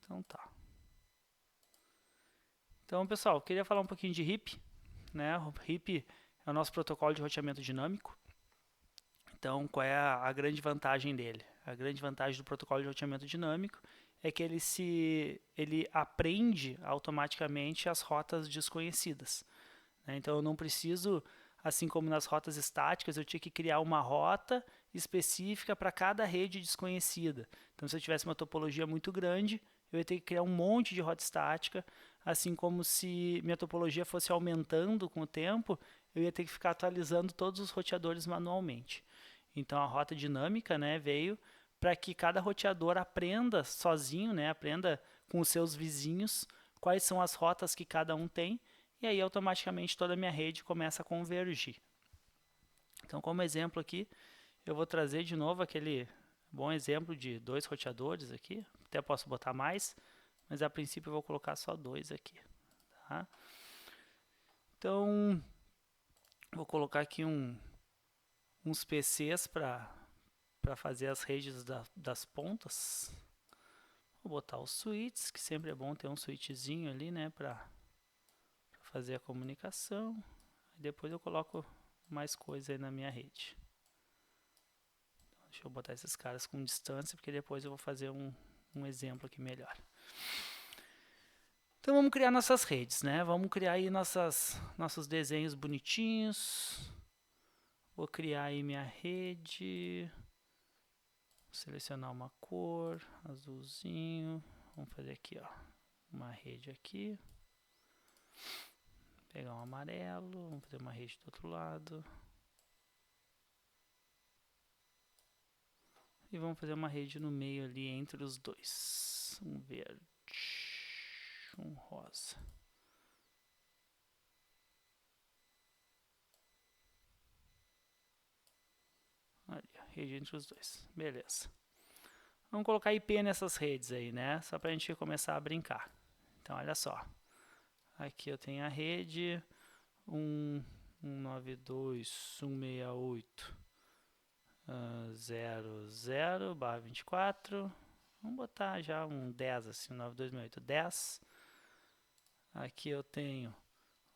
Então tá. Então, pessoal, eu queria falar um pouquinho de HIP, né? O HIP é o nosso protocolo de roteamento dinâmico. Então, qual é a grande vantagem dele? A grande vantagem do protocolo de roteamento dinâmico é que ele aprende automaticamente as rotas desconhecidas, né? Então, eu não preciso, assim como nas rotas estáticas, eu tinha que criar uma rota específica para cada rede desconhecida. Então, se eu tivesse uma topologia muito grande, eu ia ter que criar um monte de rota estática, assim como se minha topologia fosse aumentando com o tempo, eu ia ter que ficar atualizando todos os roteadores manualmente. Então a rota dinâmica, né, veio para que cada roteador aprenda sozinho, né, aprenda com os seus vizinhos quais são as rotas que cada um tem, e aí automaticamente toda a minha rede começa a convergir. Então, como exemplo aqui, eu vou trazer de novo aquele bom exemplo de 2 roteadores aqui, até posso botar mais, mas a princípio eu vou colocar só 2 aqui. Tá? Então, vou colocar aqui uns PCs para fazer as redes das pontas. Vou botar os switches, que sempre é bom ter um switchzinho ali, né, para fazer a comunicação. Depois eu coloco mais coisa aí na minha rede. Deixa eu botar esses caras com distância, porque depois eu vou fazer um exemplo aqui melhor. Então vamos criar nossas redes, né? Vamos criar aí nossos desenhos bonitinhos. Vou criar aí minha rede. Vou selecionar uma cor, azulzinho. Vamos fazer aqui, ó, uma rede aqui. Pegar um amarelo, vamos fazer uma rede do outro lado. E vamos fazer uma rede no meio ali entre os dois. Um verde, um rosa. Ali, rede entre os dois. Beleza. Vamos colocar IP nessas redes aí, né? Só pra gente começar a brincar. Então, olha só. Aqui eu tenho a rede 192.168.00/24. Vamos botar já um 10 assim, 192.168, 10. Aqui eu tenho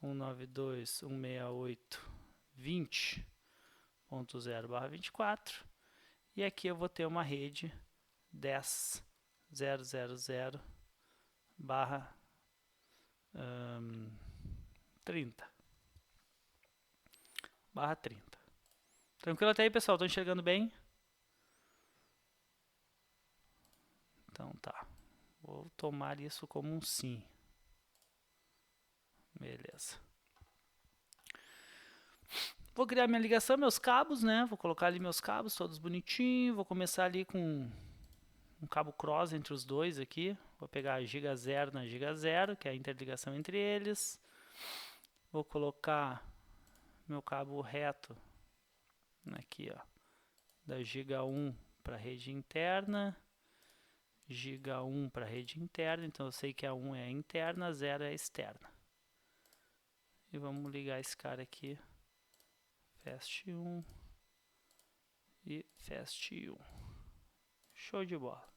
192.168.20.0/24. E aqui eu vou ter uma rede 10.000/30. Tranquilo até aí, pessoal? Estão enxergando bem? Então tá. Vou tomar isso como um sim. Beleza. Vou criar minha ligação, meus cabos, né? Vou colocar ali meus cabos todos bonitinhos. Vou começar ali com um cabo cross entre os dois aqui. Vou pegar a giga 0 na giga 0, que é a interligação entre eles. Vou colocar meu cabo reto aqui, ó, da giga 1 para a rede interna, giga 1 para a rede interna, então eu sei que a 1 é a interna, a 0 é a externa. E vamos ligar esse cara aqui, fast 1 e fast 1. Show de bola.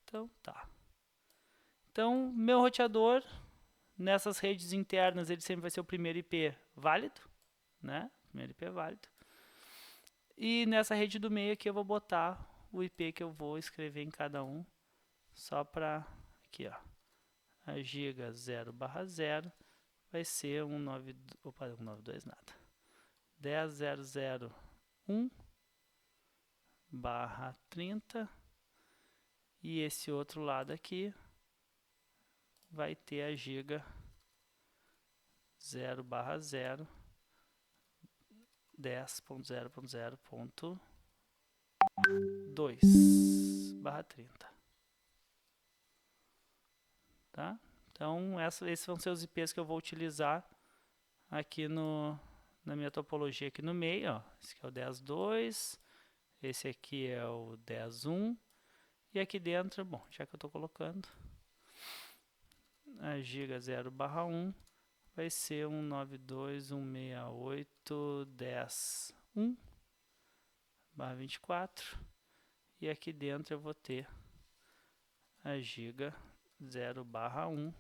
Então tá. Então, meu roteador, nessas redes internas, ele sempre vai ser o primeiro IP válido, né? Primeiro IP válido. E nessa rede do meio aqui eu vou botar o IP que eu vou escrever em cada um, só para aqui, ó, a giga 0/0 vai ser 192 nada, 10.001/30, e esse outro lado aqui vai ter a giga 0/0 10.0.0.2/30. Tá? Então, esses vão ser os IPs que eu vou utilizar aqui na minha topologia aqui no meio. Ó. Esse aqui é o 10.2, esse aqui é o 10.1, e aqui dentro, bom, já que eu estou colocando, a giga 0/1 vai ser 192.168.10.1/24, e aqui dentro eu vou ter a giga 0/1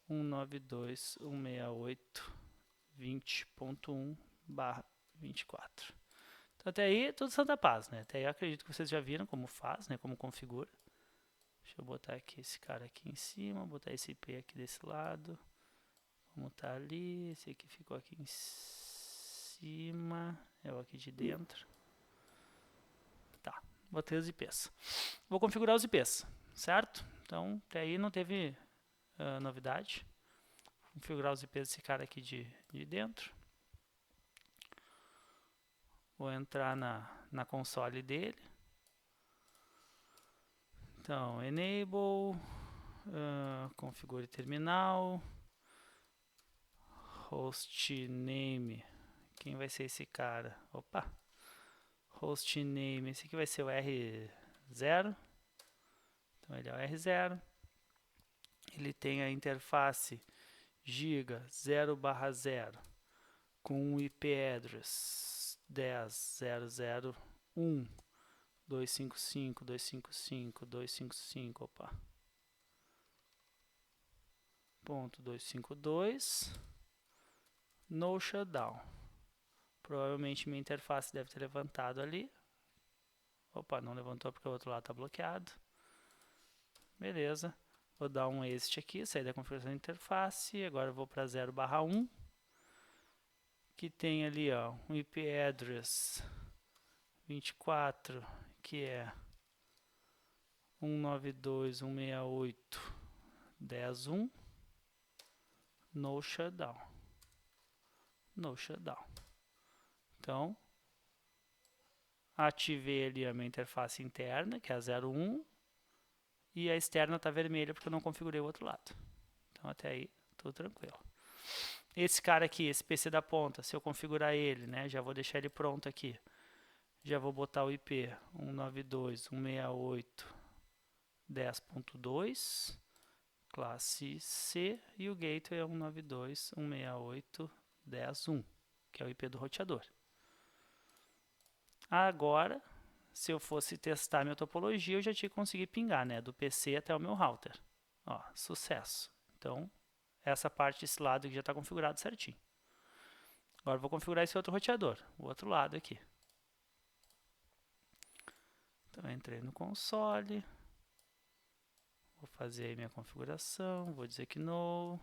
192.168.20.1/24. Então até aí tudo santa paz, né? Até aí eu acredito que vocês já viram como faz, né? Como configura. Deixa eu botar aqui esse cara aqui em cima, botar esse IP aqui desse lado. Vamos botar ali, esse aqui ficou aqui em cima, é o aqui de dentro. Tá, botei os IPs. Vou configurar os IPs, certo? Então até aí não teve novidade. Vou configurar os IPs desse cara aqui de dentro. Vou entrar na console dele. Então, enable, configure terminal, hostname, quem vai ser esse cara? Opa! Hostname, esse aqui vai ser o R0. Então ele é o R0. Ele tem a interface giga 0/0 com um IP address 10.0.1.255.255.255, opa. .252 no shutdown. Provavelmente minha interface deve ter levantado ali. Opa, não levantou porque o outro lado está bloqueado. Beleza. Vou dar um exit aqui, sair da configuração da interface. Agora eu vou para 0/1. Que tem ali ó, um IP address 24, que é 192.168.10.1. No shutdown. No shutdown. Então, ativei ali a minha interface interna, que é a 01, e a externa está vermelha porque eu não configurei o outro lado. Então até aí, tudo tranquilo. Esse cara aqui, esse PC da ponta, se eu configurar ele, né, já vou deixar ele pronto aqui. Já vou botar o IP 192.168.10.2, classe C, e o gateway é 192.168.10.1, que é o IP do roteador. Agora, se eu fosse testar minha topologia, eu já tinha conseguido pingar, né, do PC até o meu router. Ó, sucesso. Então, essa parte desse lado aqui já está configurado certinho. Agora eu vou configurar esse outro roteador, o outro lado aqui. Então, eu entrei no console. Vou fazer aí minha configuração, vou dizer que no.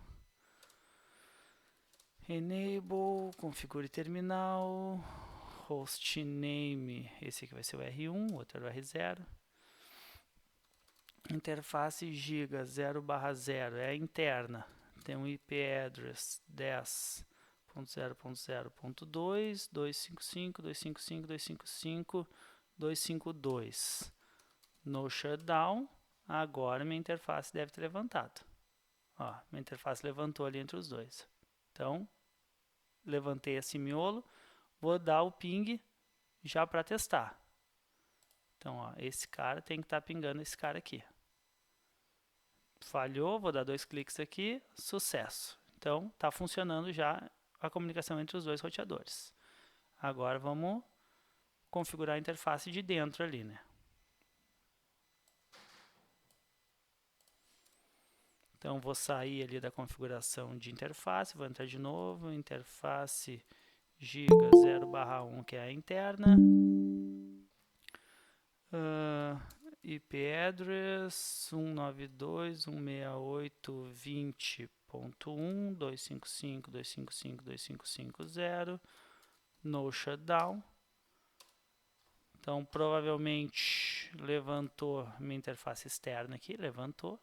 Enable, configure terminal. Hostname, esse aqui vai ser o R1, o outro é o R0. Interface giga 0/0, é a interna. Tem um IP address 10.0.0.2, 255, 255, 255, 252. No shutdown, agora minha interface deve ter levantado. Ó, minha interface levantou ali entre os dois. Então, levantei esse miolo. Vou dar o ping já para testar. Então, ó, esse cara tem que estar pingando esse cara aqui. Falhou, vou dar 2 cliques aqui, sucesso. Então, está funcionando já a comunicação entre os dois roteadores. Agora vamos configurar a interface de dentro ali, né? Então, vou sair ali da configuração de interface, vou entrar de novo, interface giga 0/1, que é a interna. IP address 192.168.20.1, 255, 255, 2550, no shutdown. Então, provavelmente levantou minha interface externa aqui, levantou.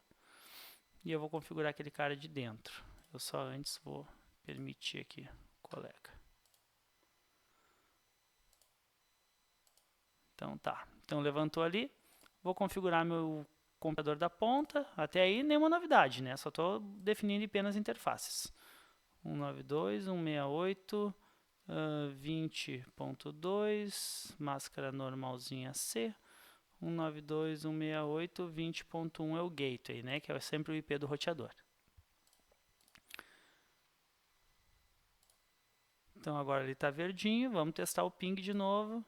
E eu vou configurar aquele cara de dentro. Eu só antes vou permitir aqui, colega. Então tá, então levantou ali. Vou configurar meu computador da ponta. Até aí nenhuma novidade, né? Só estou definindo IP nas interfaces. 192.168, 20.2, máscara normalzinha C. 192.168.20.1 é o gateway, né? Que é sempre o IP do roteador. Então agora ele está verdinho. Vamos testar o ping de novo.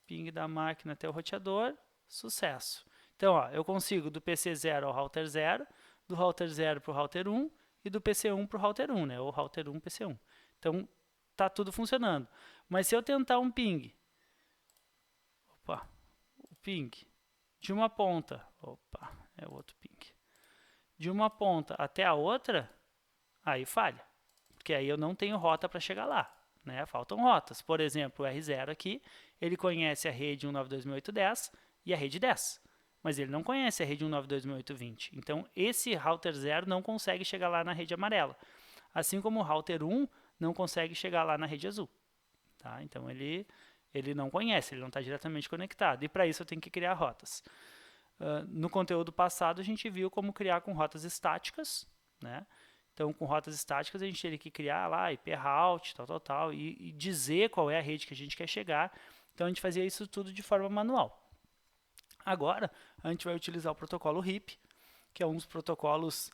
Ping da máquina até o roteador. Sucesso. Então, ó, eu consigo do PC0 ao router 0, do router 0 para o router 1 e do PC1 para o router 1, né? Ou router 1, PC1. Então, tá tudo funcionando. Mas se eu tentar um ping, o ping de uma ponta, é o outro ping, de uma ponta até a outra, aí falha, porque aí eu não tenho rota para chegar lá, né? Faltam rotas. Por exemplo, o R0 aqui, ele conhece a rede 192.168.10 e a rede 10, mas ele não conhece a rede 192.168.20. Então, esse router 0 não consegue chegar lá na rede amarela, assim como o router 1 não consegue chegar lá na rede azul. Tá? Então, ele não conhece, ele não está diretamente conectado, e para isso eu tenho que criar rotas. No conteúdo passado, a gente viu como criar com rotas estáticas, né? Então, com rotas estáticas, a gente teria que criar lá IP route, tal, e dizer qual é a rede que a gente quer chegar. Então, a gente fazia isso tudo de forma manual. Agora, a gente vai utilizar o protocolo HIP, que é um dos protocolos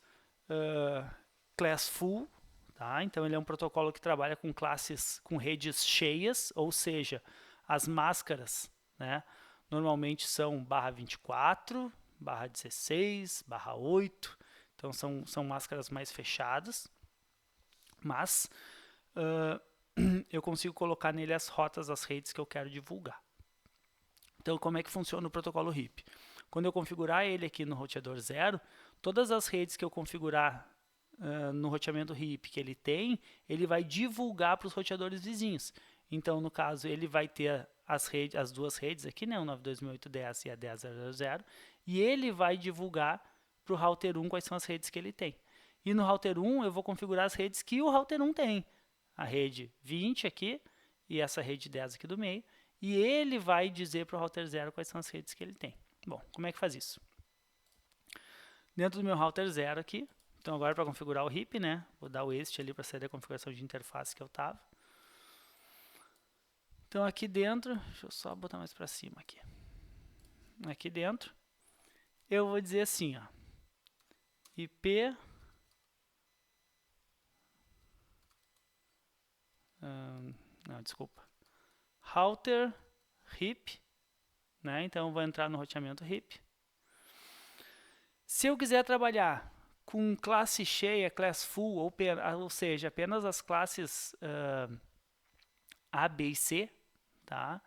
classful, tá? Então, ele é um protocolo que trabalha com classes, com redes cheias, ou seja, as máscaras, né? Normalmente são /24, /16, /8, então são máscaras mais fechadas, mas eu consigo colocar nele as rotas das redes que eu quero divulgar. Então, como é que funciona o protocolo HIP? Quando eu configurar ele aqui no roteador 0, todas as redes que eu configurar no roteamento HIP que ele tem, ele vai divulgar para os roteadores vizinhos. Então, no caso, ele vai ter as duas redes aqui, né, o 192.168.10 e a 10.0.0.0, e ele vai divulgar para o router 1 quais são as redes que ele tem. E no router 1 eu vou configurar as redes que o router 1 tem. A rede 20 aqui e essa rede 10 aqui do meio. E ele vai dizer para o router 0 quais são as redes que ele tem. Bom, como é que faz isso? Dentro do meu router 0 aqui, então agora para configurar o HIP, né? Vou dar o exit ali para sair da configuração de interface que eu estava. Então aqui dentro, deixa eu só botar mais para cima aqui. Aqui dentro, eu vou dizer assim, ó, IP não, desculpa. Router HIP, né? Então eu vou entrar no roteamento HIP. Se eu quiser trabalhar com classe cheia, class full, ou seja, apenas as classes A, B e C, tá?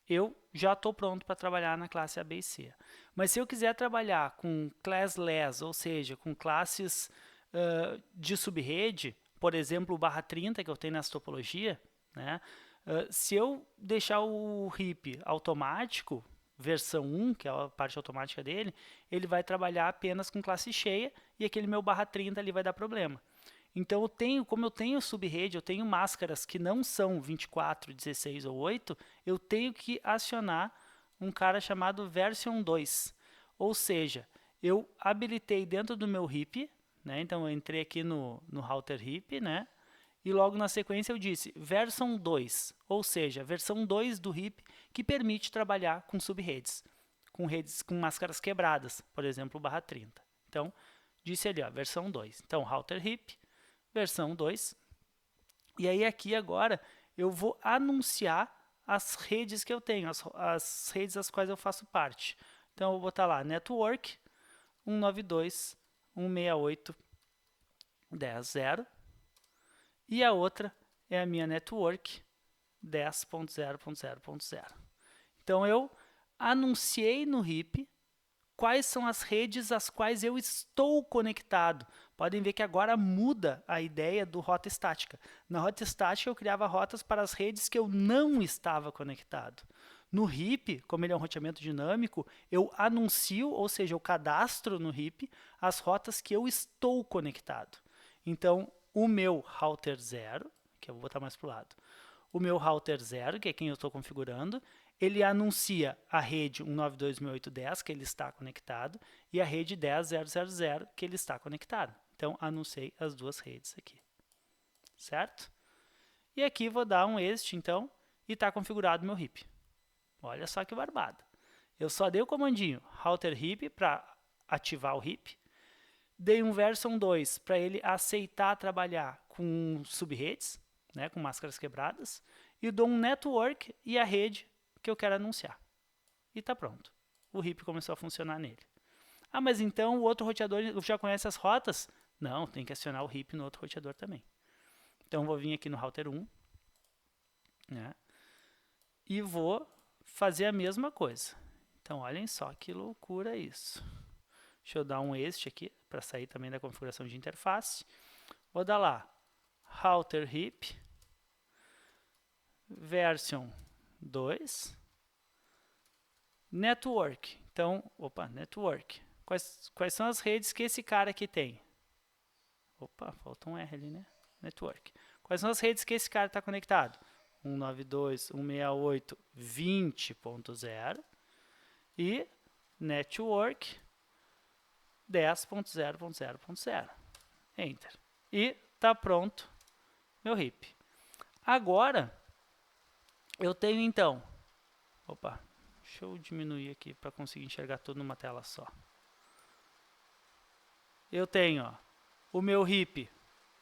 Eu já estou pronto para trabalhar na classe A, B e C. Mas se eu quiser trabalhar com classless, ou seja, com classes de subrede, por exemplo, o /30 que eu tenho nessa topologia, né? Se eu deixar o HIP automático, versão 1, que é a parte automática dele, ele vai trabalhar apenas com classe cheia e aquele meu /30 ali vai dar problema. Então, como eu tenho subrede, eu tenho máscaras que não são 24, 16 ou 8, eu tenho que acionar um cara chamado version 2. Ou seja, eu habilitei dentro do meu HIP, né? Então, eu entrei aqui no router HIP, né? E logo na sequência eu disse version 2, ou seja, versão 2 do HIP que permite trabalhar com subredes, com máscaras quebradas, por exemplo, o /30. Então, disse ali, ó, versão 2. Então, router HIP, versão 2. E aí aqui agora eu vou anunciar as redes que eu tenho, as redes das quais eu faço parte. Então, eu vou botar lá, network 192.168.10.0. E a outra é a minha network 10.0.0.0. Então, eu anunciei no HIP quais são as redes às quais eu estou conectado. Podem ver que agora muda a ideia do rota estática. Na rota estática, eu criava rotas para as redes que eu não estava conectado. No HIP, como ele é um roteamento dinâmico, eu anuncio, ou seja, eu cadastro no HIP as rotas que eu estou conectado. Então, o meu router 0, que eu vou botar mais para o lado, o meu router 0, que é quem eu estou configurando, ele anuncia a rede 192.168.10, que ele está conectado, e a rede 10.0.0.0, que ele está conectado. Então, anunciei as duas redes aqui. Certo? E aqui vou dar um exit, então, e está configurado meu HIP. Olha só que barbada. Eu só dei o comandinho router HIP para ativar o HIP, dei um version 2 para ele aceitar trabalhar com subredes, né, com máscaras quebradas, e dou um network e a rede que eu quero anunciar. E está pronto. O HIP começou a funcionar nele. Ah, mas então o outro roteador já conhece as rotas? Não, tem que acionar o RIP no outro roteador também. Então, vou vir aqui no router 1, né? E vou fazer a mesma coisa. Então, olhem só que loucura isso. Deixa eu dar um este aqui, para sair também da configuração de interface. Vou dar lá, router RIP, version 2, network. Então, network. Quais são as redes que esse cara aqui tem? Opa, falta um R ali, né? Network. Quais são as redes que esse cara está conectado? 192.168.20.0 e network 10.0.0.0. Enter. E está pronto meu RIP. Agora, eu tenho então... Opa, deixa eu diminuir aqui para conseguir enxergar tudo numa tela só. Eu tenho ó, o meu RIP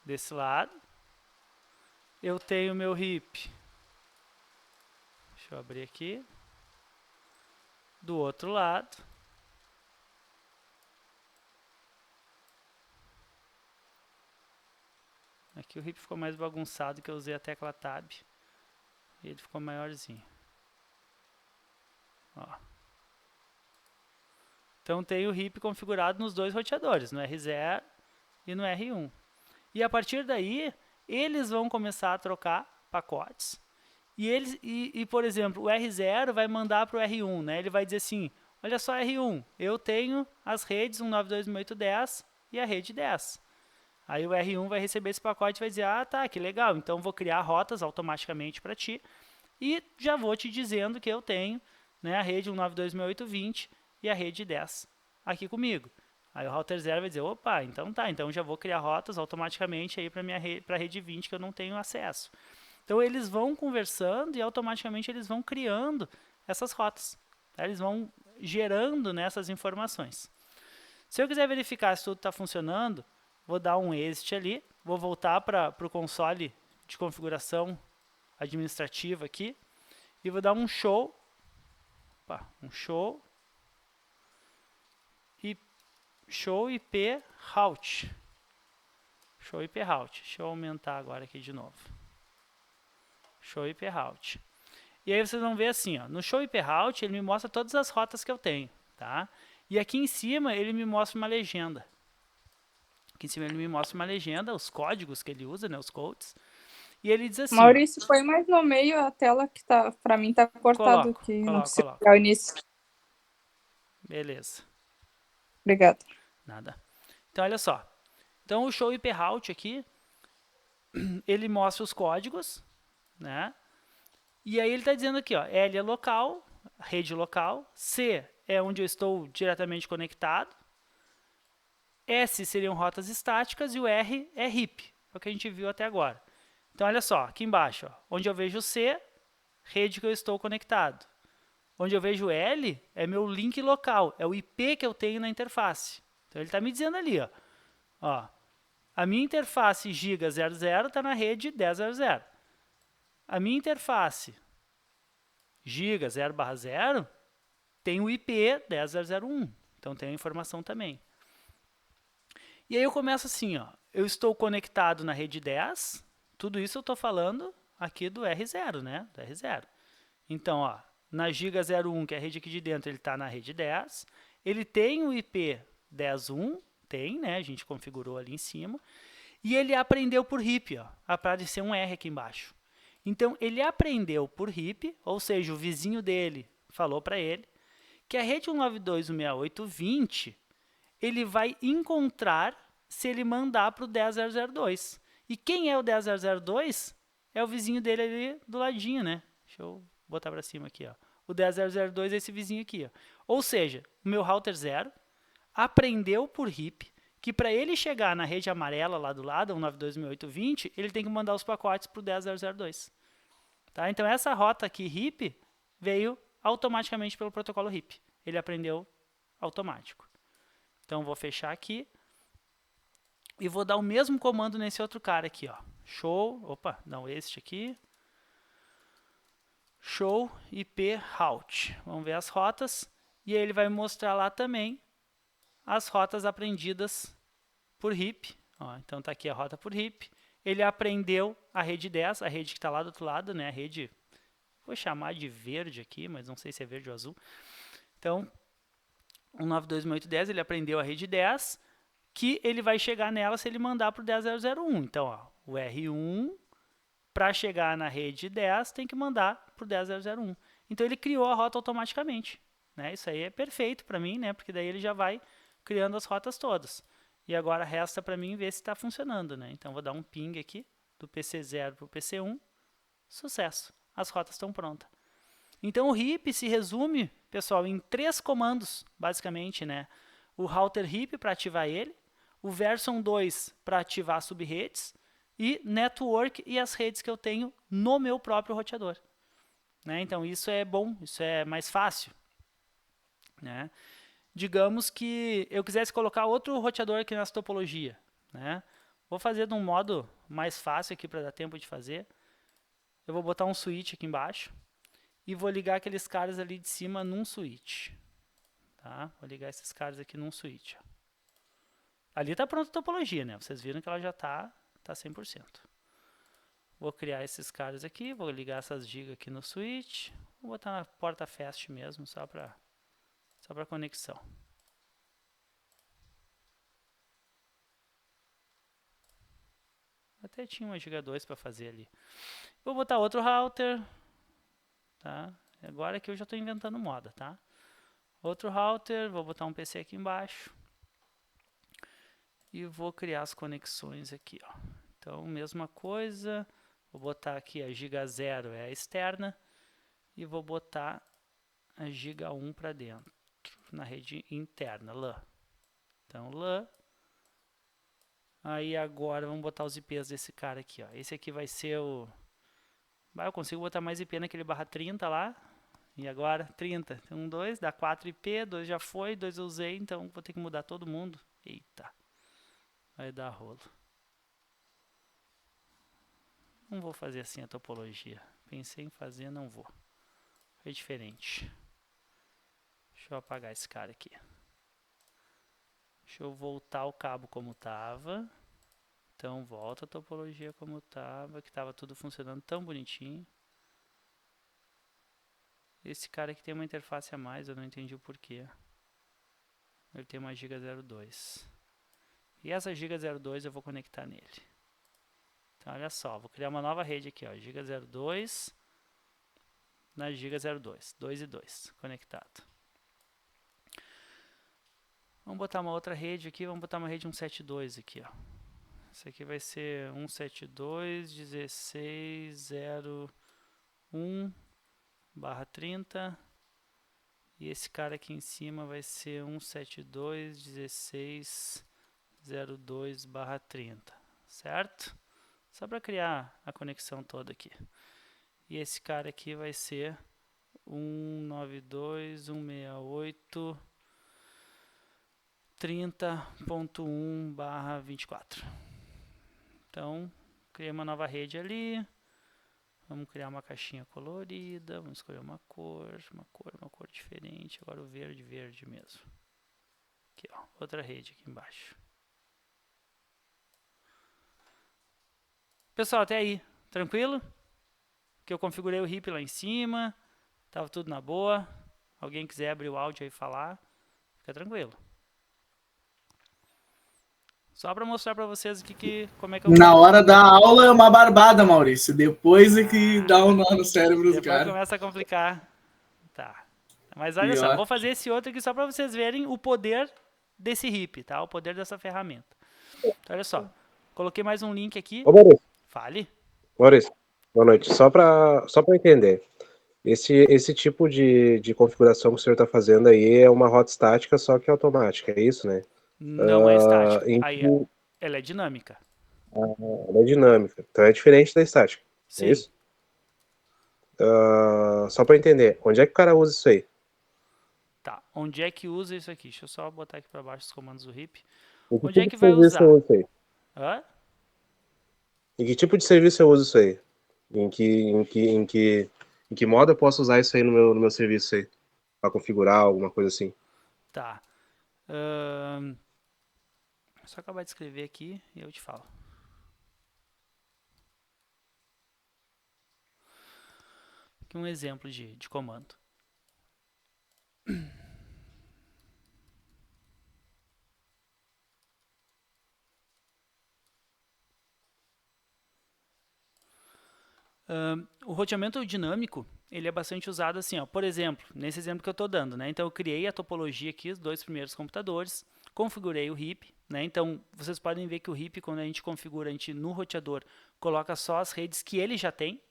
desse lado. Eu tenho o meu RIP. Deixa eu abrir aqui. Do outro lado. Aqui o RIP ficou mais bagunçado, que eu usei a tecla Tab. E ele ficou maiorzinho. Ó. Então tem o RIP configurado nos dois roteadores, no R0 e no R1. E a partir daí, eles vão começar a trocar pacotes. E por exemplo, o R0 vai mandar para o R1, né? Ele vai dizer assim, olha só R1, eu tenho as redes 192.168.10 e a rede 10. Aí o R1 vai receber esse pacote e vai dizer, ah, tá, que legal, então vou criar rotas automaticamente para ti e já vou te dizendo que eu tenho, né, a rede 192.168.20 e a rede 10 aqui comigo. Aí o router 0 vai dizer, opa, então tá, então já vou criar rotas automaticamente aí para a rede 20 que eu não tenho acesso. Então eles vão conversando e automaticamente eles vão criando essas rotas. Tá? Eles vão gerando nessas informações. Se eu quiser verificar se tudo está funcionando, vou dar um exit ali, vou voltar para o console de configuração administrativa aqui e vou dar um show, show IP route. Show IP route. Deixa eu aumentar agora aqui de novo. Show IP route. E aí vocês vão ver assim, ó, no Show IP Route ele me mostra todas as rotas que eu tenho, tá? E aqui em cima ele me mostra uma legenda. Aqui em cima ele me mostra uma legenda, os códigos que ele usa, né, os codes. E ele diz assim, Maurício, põe mais no meio a tela que tá, para mim tá cortado aqui, não consigo pegar o início. Beleza. Obrigada. Nada. Então olha só. Então o Show IP Route aqui, ele mostra os códigos, né? E aí ele está dizendo aqui, ó, L é local, rede local, C é onde eu estou diretamente conectado, S seriam rotas estáticas e o R é RIP, é o que a gente viu até agora. Então, olha só, aqui embaixo, ó, onde eu vejo C, rede que eu estou conectado. Onde eu vejo L, é meu link local, é o IP que eu tenho na interface. Então, ele está me dizendo ali, ó, a minha interface giga 00 está na rede 10.0.0. A minha interface giga 0/0 tem o IP 10.0.0.1, então tem a informação também. E aí eu começo assim, ó, eu estou conectado na rede 10, tudo isso eu estou falando aqui do R0, né, do R0. Então, ó, na giga 01, que é a rede aqui de dentro, ele está na rede 10, ele tem o IP 10.1, tem, né, a gente configurou ali em cima, e ele aprendeu por RIP, ó, apareceu um R aqui embaixo. Então, ele aprendeu por RIP, ou seja, o vizinho dele falou para ele, que a rede 192.168.20 ele vai encontrar se ele mandar para o 10.0.0.2. E quem é o 10.0.0.2? É o vizinho dele ali do ladinho, né? Deixa eu botar para cima aqui, ó. O 10.0.0.2 é esse vizinho aqui, ó. Ou seja, o meu router 0 aprendeu por RIP que para ele chegar na rede amarela lá do lado, 192.168.20, ele tem que mandar os pacotes para o 10.0.0.2. Tá? Então, essa rota aqui, RIP, veio automaticamente pelo protocolo RIP. Ele aprendeu automático. Então, vou fechar aqui e vou dar o mesmo comando nesse outro cara aqui, ó. Show, opa, não, este aqui. Show IP route. Vamos ver as rotas. E aí ele vai mostrar lá também as rotas aprendidas por RIP. Ó, então está aqui a rota por RIP. Ele aprendeu a rede 10, a rede que está lá do outro lado, né? A rede, vou chamar de verde aqui, mas não sei se é verde ou azul. Então, 192.168.10, ele aprendeu a rede 10, que ele vai chegar nela se ele mandar para o 10.0.0.1. Então, ó, o R1, para chegar na rede 10, tem que mandar para o 10.0.0.1. Então, ele criou a rota automaticamente. Né? Isso aí é perfeito para mim, né? Porque daí ele já vai criando as rotas todas. E agora resta para mim ver se está funcionando. Né? Então, vou dar um ping aqui, do PC0 para o PC1. Sucesso! As rotas estão prontas. Então, o RIP se resume, pessoal, em 3 comandos, basicamente, né? O router RIP para ativar ele, o version 2 para ativar subredes e network e as redes que eu tenho no meu próprio roteador. Né? Então, isso é bom, isso é mais fácil. Né? Digamos que eu quisesse colocar outro roteador aqui nessa topologia. Né? Vou fazer de um modo mais fácil aqui para dar tempo de fazer. Eu vou botar um switch aqui embaixo e vou ligar aqueles caras ali de cima num switch. Tá? Vou ligar esses caras aqui num switch. Ali está pronta a topologia, né? Vocês viram que ela já está 100%. Vou criar esses caras aqui, vou ligar essas gigas aqui no switch. Vou botar na porta fast mesmo, só para conexão. Até tinha uma giga 2 para fazer ali. Vou botar outro router. Tá? Agora que eu já estou inventando moda, tá? Outro router, vou botar um PC aqui embaixo. E vou criar as conexões aqui, ó. Então, mesma coisa. Vou botar aqui a giga 0 é a externa. E vou botar a giga 1 para dentro, na rede interna, LAN. Então, LAN. Aí agora vamos botar os IPs desse cara aqui, ó. Esse aqui vai ser o... eu consigo botar mais IP naquele barra 30 lá. E agora 30. Tem 1, 2, dá 4 IP, 2 já foi, 2 eu usei, então vou ter que mudar todo mundo. Eita. Vai dar rolo. Não vou fazer assim a topologia. Pensei em fazer, não vou. Foi diferente. Deixa eu apagar esse cara aqui. Deixa eu voltar o cabo como estava. Então volta a topologia como estava, que estava tudo funcionando tão bonitinho. Esse cara aqui tem uma interface a mais, eu não entendi o porquê. Ele tem uma giga 02. E essa giga 02 eu vou conectar nele. Então olha só, vou criar uma nova rede aqui, ó, giga 02 na giga 02, 2 e 2, conectado. Vamos botar uma outra rede aqui, vamos botar uma rede 172 aqui, ó. Esse aqui vai ser 172.16.0.1/30. E esse cara aqui em cima vai ser 172.16.02/30, certo? Só para criar a conexão toda aqui. E esse cara aqui vai ser 192.168.30.1/24. Então, criei uma nova rede ali. Vamos criar uma caixinha colorida. Vamos escolher uma cor diferente. Agora o verde mesmo. Aqui, ó, outra rede aqui embaixo. Pessoal, até aí, tranquilo? Que eu configurei o RIP lá em cima. Tava tudo na boa. Alguém quiser abrir o áudio aí e falar, fica tranquilo. Só para mostrar para vocês aqui como é que eu... Na hora da aula é uma barbada, Maurício. Depois é que dá um nó no cérebro do cara. Depois começa a complicar. Tá. Mas olha só, vou fazer esse outro aqui só para vocês verem o poder desse RIP, tá? O poder dessa ferramenta. Então, olha só. Coloquei mais um link aqui. Ô, Maurício. Fale. Maurício, boa noite. Só para entender. Esse tipo de configuração que o senhor está fazendo aí é uma rota estática, só que automática, é isso, né? Não é estática. Aí ela é dinâmica. Ela é dinâmica. Então é diferente da estática. Sim. É isso? Só para entender, onde é que o cara usa isso aí? Tá. Onde é que usa isso aqui? Deixa eu só botar aqui para baixo os comandos do RIP. Em que Onde é tipo que de vai serviço usar? eu uso isso aí? Hã? Em que tipo de serviço eu uso isso aí? Em que modo eu posso usar isso aí no meu serviço aí? Para configurar alguma coisa assim? Tá. Só acabar de escrever aqui e eu te falo. Aqui um exemplo de comando. O roteamento dinâmico, ele é bastante usado assim, ó. Por exemplo, nesse exemplo que eu estou dando, né? Então eu criei a topologia aqui, os 2 primeiros computadores, configurei o RIP, né? Então vocês podem ver que o RIP, quando a gente configura, a gente no roteador coloca só as redes que ele já tem,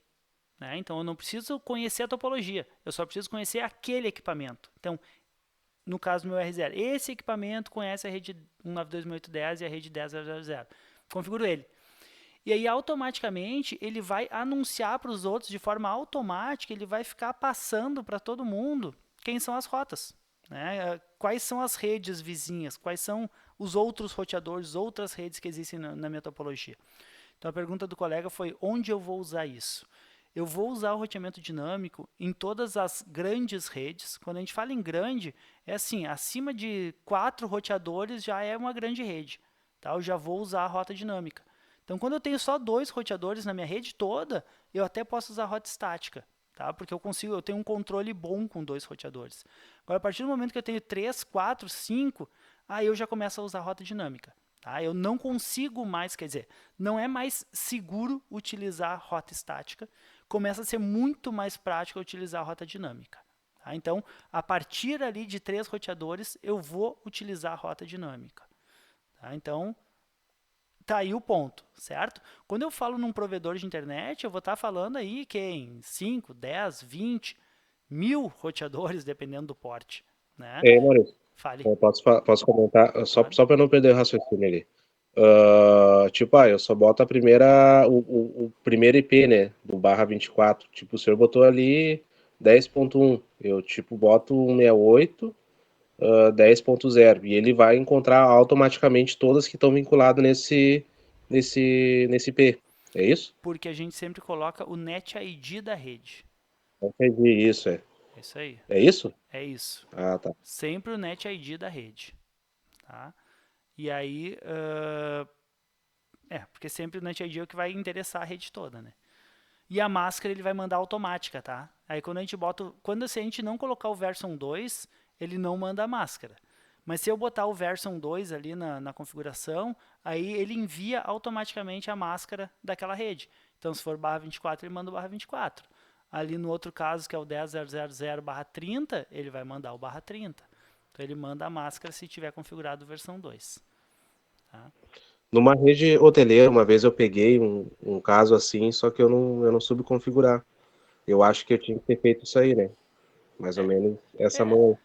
né? Então eu não preciso conhecer a topologia, eu só preciso conhecer aquele equipamento. Então, no caso do meu R0, esse equipamento conhece a rede 192.168.10 e a rede 10.0.0.0. Configuro ele. E aí, automaticamente, ele vai anunciar para os outros de forma automática, ele vai ficar passando para todo mundo quem são as rotas, né? Quais são as redes vizinhas, quais são os outros roteadores, outras redes que existem na minha topologia. Então, a pergunta do colega foi, onde eu vou usar isso? Eu vou usar o roteamento dinâmico em todas as grandes redes. Quando a gente fala em grande, é assim, acima de 4 roteadores já é uma grande rede. Tá? Eu já vou usar a rota dinâmica. Então, quando eu tenho só 2 roteadores na minha rede toda, eu até posso usar a rota estática, tá? Porque eu tenho um controle bom com 2 roteadores. Agora, a partir do momento que eu tenho 3, 4, 5, aí eu já começo a usar a rota dinâmica. Tá? Eu não consigo mais, quer dizer, não é mais seguro utilizar a rota estática, começa a ser muito mais prático utilizar a rota dinâmica. Tá? Então, a partir ali de 3 roteadores, eu vou utilizar a rota dinâmica. Tá? Então, tá aí o ponto, certo? Quando eu falo num provedor de internet, eu vou estar falando aí que em 5, 10, 20, 1000 roteadores, dependendo do porte. Né? Maurício, Fale. eu posso comentar, só para não perder o raciocínio ali. Eu só boto o primeiro IP, né, do /24. Tipo, o senhor botou ali 10.1, eu boto 168, 10.0, e ele vai encontrar automaticamente todas que estão vinculadas nesse IP. É isso? Porque a gente sempre coloca o NET ID da rede. Entendi, isso É isso aí. É isso? É isso. Ah, tá. Sempre o NET ID da rede. Tá? E aí, porque sempre o NET ID é o que vai interessar a rede toda, né? E a máscara ele vai mandar automática, tá? Aí se a gente não colocar o version 2, ele não manda a máscara. Mas se eu botar o version 2 ali na configuração, aí ele envia automaticamente a máscara daquela rede. Então, se for /24, ele manda o /24. Ali no outro caso, que é o 10.0.0/30, ele vai mandar o /30. Então, ele manda a máscara se tiver configurado versão 2. Tá? Numa rede hoteleira, uma vez eu peguei um caso assim, só que eu não soube configurar. Eu acho que eu tinha que ter feito isso aí, né? Mais ou menos essa mão.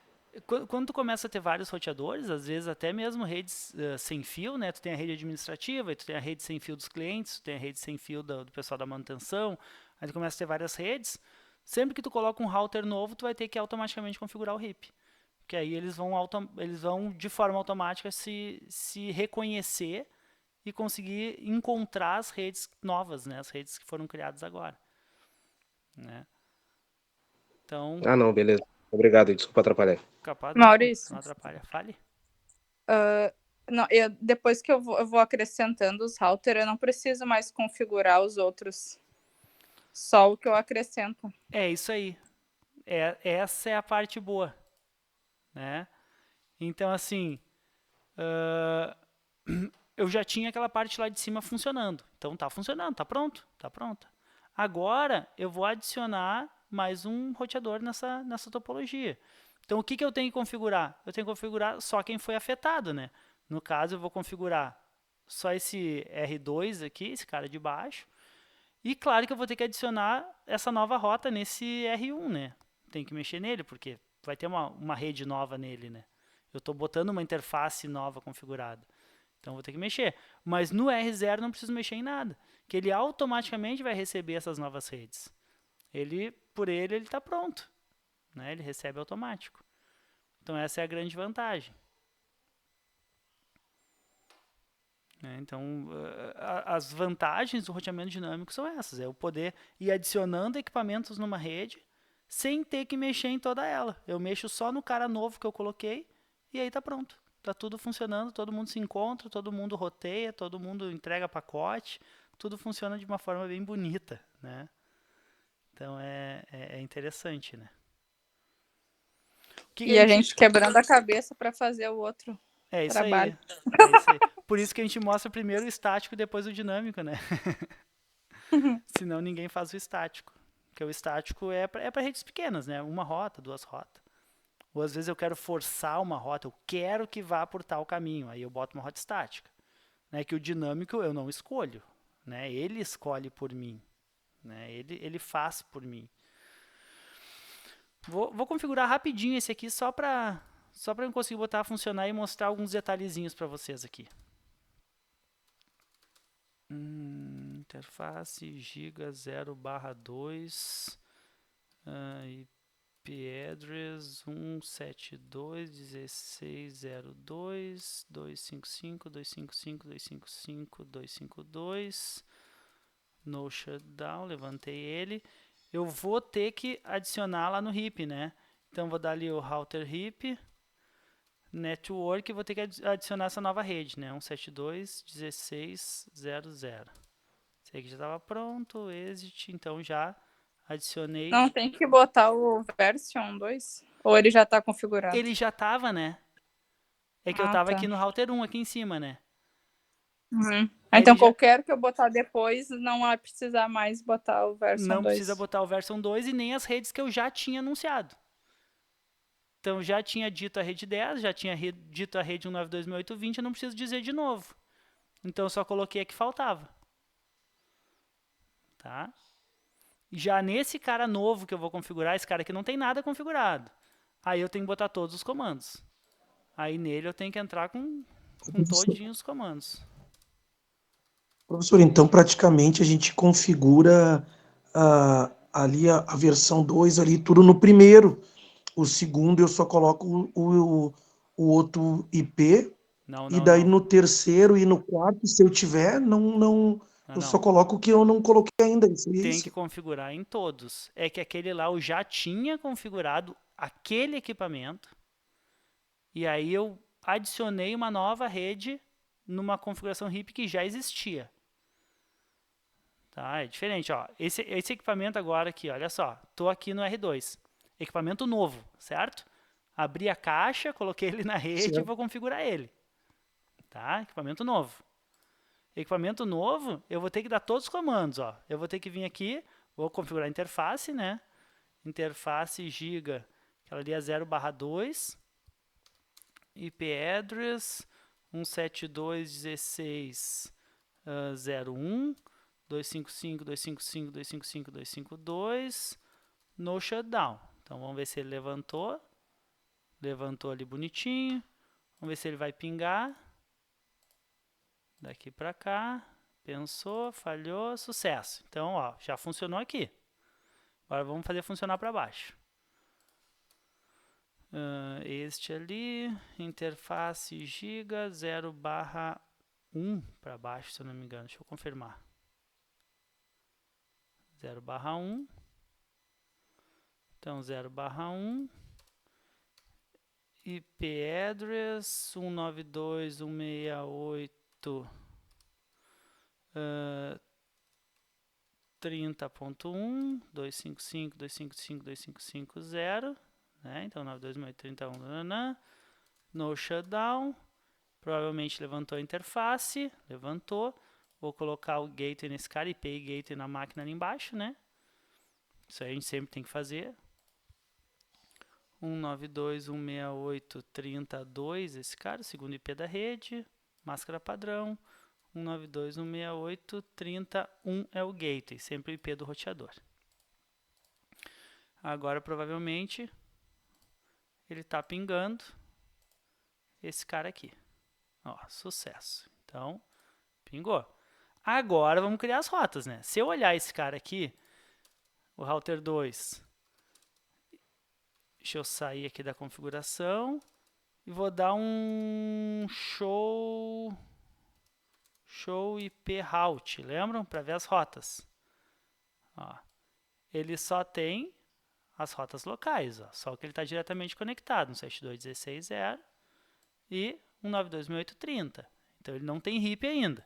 Quando tu começa a ter vários roteadores, às vezes até mesmo redes sem fio, né? Tu tem a rede administrativa, tu tem a rede sem fio dos clientes, tu tem a rede sem fio do pessoal da manutenção, aí tu começa a ter várias redes. Sempre que tu coloca um router novo, tu vai ter que automaticamente configurar o RIP. Porque aí eles vão de forma automática se reconhecer e conseguir encontrar as redes novas, né? As redes que foram criadas agora. Né? Então, Ah, não, beleza. Obrigado, desculpa atrapalhar. capaz Maurício, não atrapalha. Fale. não, depois que eu vou acrescentando os routers, eu não preciso mais configurar os outros. Só o que eu acrescento. É isso aí. Essa é a parte boa. Né? Então, assim, eu já tinha aquela parte lá de cima funcionando. Então, tá funcionando, tá pronto, tá pronta. Agora, eu vou adicionar mais um roteador nessa topologia. Então, o que eu tenho que configurar? Eu tenho que configurar só quem foi afetado, né? No caso, eu vou configurar só esse R2 aqui, esse cara de baixo. E claro que eu vou ter que adicionar essa nova rota nesse R1, né? Tem que mexer nele, porque vai ter uma rede nova nele, né? Eu estou botando uma interface nova configurada. Então, vou ter que mexer. Mas no R0 não preciso mexer em nada, que ele automaticamente vai receber essas novas redes. Por ele está pronto. Né? Ele recebe automático. Então, essa é a grande vantagem. Então, as vantagens do roteamento dinâmico são essas. É eu poder ir adicionando equipamentos numa rede sem ter que mexer em toda ela. Eu mexo só no cara novo que eu coloquei e aí está pronto. tá tudo funcionando, todo mundo se encontra, todo mundo roteia, todo mundo entrega pacote, tudo funciona de uma forma bem bonita, né? Então é interessante, né? O que que E a gente quebrando a cabeça para fazer o outro É isso aí, trabalho. é isso aí. Por isso que a gente mostra primeiro o estático e depois o dinâmico, né? Senão ninguém faz o estático. Porque o estático é para redes pequenas, né? Uma rota, duas rotas. Ou às vezes eu quero forçar uma rota, eu quero que vá por tal caminho, aí eu boto uma rota estática. Né? Que o dinâmico eu não escolho, né? Ele escolhe por mim, né? Ele faz por mim. Vou configurar rapidinho esse aqui só para eu conseguir botar a funcionar e mostrar alguns detalhezinhos para vocês aqui. Interface giga 0/2 IP address 172.16.02.255.255.255.252 no shutdown, levantei ele. Eu vou ter que adicionar lá no RIP, né? Então vou dar ali o router RIP network e vou ter que adicionar essa nova rede, né? 172.16.00. Esse aqui já estava pronto, exit, então já adicionei. Não tem que botar o version 2? Ou ele já está configurado? Ele já estava, né? É que eu estava aqui no router 1, aqui em cima, né? Então qualquer que eu botar depois, não vai precisar mais botar o version 2. Não precisa botar o version 2 e nem as redes que eu já tinha anunciado. Então já tinha dito a rede 10, já tinha dito a rede 192.168.20, eu não preciso dizer de novo. Então eu só coloquei a que faltava. Tá? Já nesse cara novo que eu vou configurar, esse cara aqui não tem nada configurado. Aí eu tenho que botar todos os comandos. Aí nele eu tenho que entrar com todinhos os comandos. Professor, então praticamente a gente configura ali a versão 2 ali tudo no primeiro. O segundo eu só coloco o outro IP. E daí no terceiro e no quarto, se eu tiver, eu só coloco o que eu não coloquei ainda. Tem que configurar em todos. É que aquele lá eu já tinha configurado aquele equipamento. E aí eu adicionei uma nova rede numa configuração RIP que já existia. Tá? É diferente, ó. Esse equipamento agora aqui, olha só. Estou aqui no R2. Equipamento novo, certo? Abri a caixa, coloquei ele na rede e vou configurar ele. Tá? Equipamento novo. Equipamento novo, eu vou ter que dar todos os comandos, ó. Eu vou ter que vir aqui, vou configurar a interface, né? Interface giga, aquela ali é 0/2. IP address 172.16.01 255.255.255.252 no shutdown. Então vamos ver se ele levantou. Levantou ali bonitinho. Vamos ver se ele vai pingar. Daqui para cá. Pensou, falhou, sucesso. Então, ó, já funcionou aqui. Agora vamos fazer funcionar para baixo. Este ali, interface giga 0/1 para baixo, se eu não me engano. Deixa eu confirmar. 0/1. Então, 0/1. IP address 192.168. 30.1 255.255.255.0, né? Então 92.131 no shutdown. Provavelmente levantou a interface, levantou. Vou colocar o gateway nesse cara, IP e gateway na máquina ali embaixo, né? Isso aí a gente sempre tem que fazer. 192.168.32, esse cara, segundo IP da rede, máscara padrão. 192.168.31 é o gateway, sempre o IP do roteador. Agora, provavelmente, ele está pingando esse cara aqui. Ó, sucesso. Então, pingou. Agora, vamos criar as rotas, né? Se eu olhar esse cara aqui, o router 2, deixa eu sair aqui da configuração e vou dar um show IP route, lembram? Para ver as rotas. Ó, ele só tem as rotas locais, ó, só que ele está diretamente conectado no 72.16.0 e 192.168.30. Então, ele não tem RIP ainda.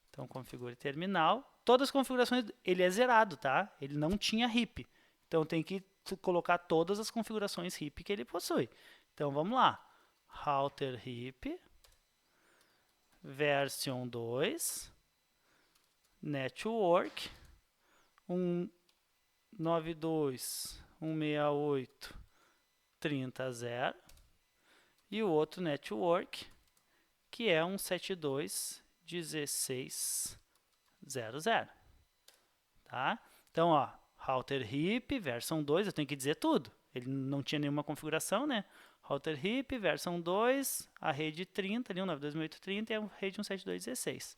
Então, configure terminal. Todas as configurações, ele é zerado, tá? Ele não tinha RIP. Então, tem que colocar todas as configurações RIP que ele possui. Então, vamos lá. Router RIP, version 2, network, 192.168.30.0 e o outro network, que é 172.16.00. Tá? Então, ó, router RIP, versão 2, eu tenho que dizer tudo. Ele não tinha nenhuma configuração, né? Router RIP, versão 2, a rede 30, ali 192.168.30 e a rede 172.16.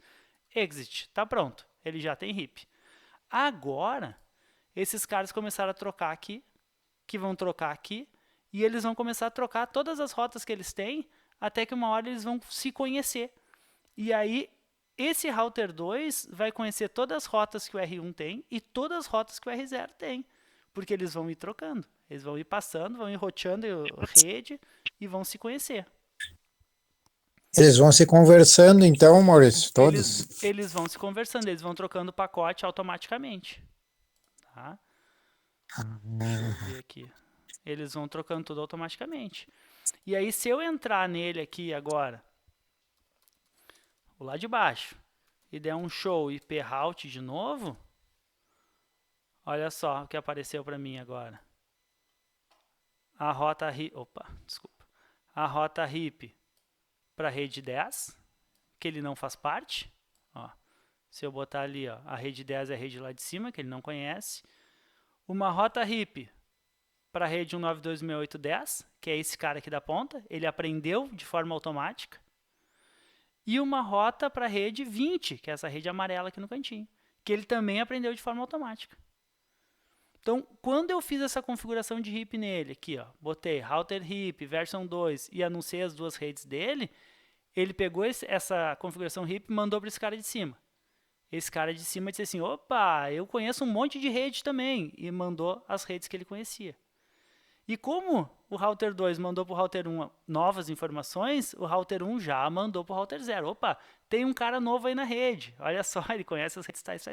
Exit, tá pronto. Ele já tem RIP. Agora, esses caras começaram a trocar aqui, que vão trocar aqui, e eles vão começar a trocar todas as rotas que eles têm, até que uma hora eles vão se conhecer. E aí, esse router 2 vai conhecer todas as rotas que o R1 tem e todas as rotas que o R0 tem, porque eles vão ir trocando. Eles vão ir passando, vão ir roteando a rede e vão se conhecer. Eles vão se conversando então, Maurício, todos? Eles vão se conversando, eles vão trocando o pacote automaticamente. Tá? Deixa eu ver aqui. Eles vão trocando tudo automaticamente. E aí, se eu entrar nele aqui agora, o lá de baixo, e der um show IP route de novo, olha só o que apareceu para mim agora. A rota RIP, a rota RIP para a rede 10, que ele não faz parte. Ó, se eu botar ali, ó, a rede 10 é a rede lá de cima, que ele não conhece. Uma rota RIP para a rede 192.168.10, que é esse cara aqui da ponta, ele aprendeu de forma automática. E uma rota para a rede 20, que é essa rede amarela aqui no cantinho, que ele também aprendeu de forma automática. Então, quando eu fiz essa configuração de RIP nele, aqui, ó, botei router RIP, version 2 e anunciei as duas redes dele, ele pegou essa configuração RIP e mandou para esse cara de cima. Esse cara de cima disse assim, opa, eu conheço um monte de rede também, e mandou as redes que ele conhecia. E como o router 2 mandou para o router 1 novas informações, o router 1 já mandou para o router 0. Opa, tem um cara novo aí na rede. Olha só, ele conhece as redes tais.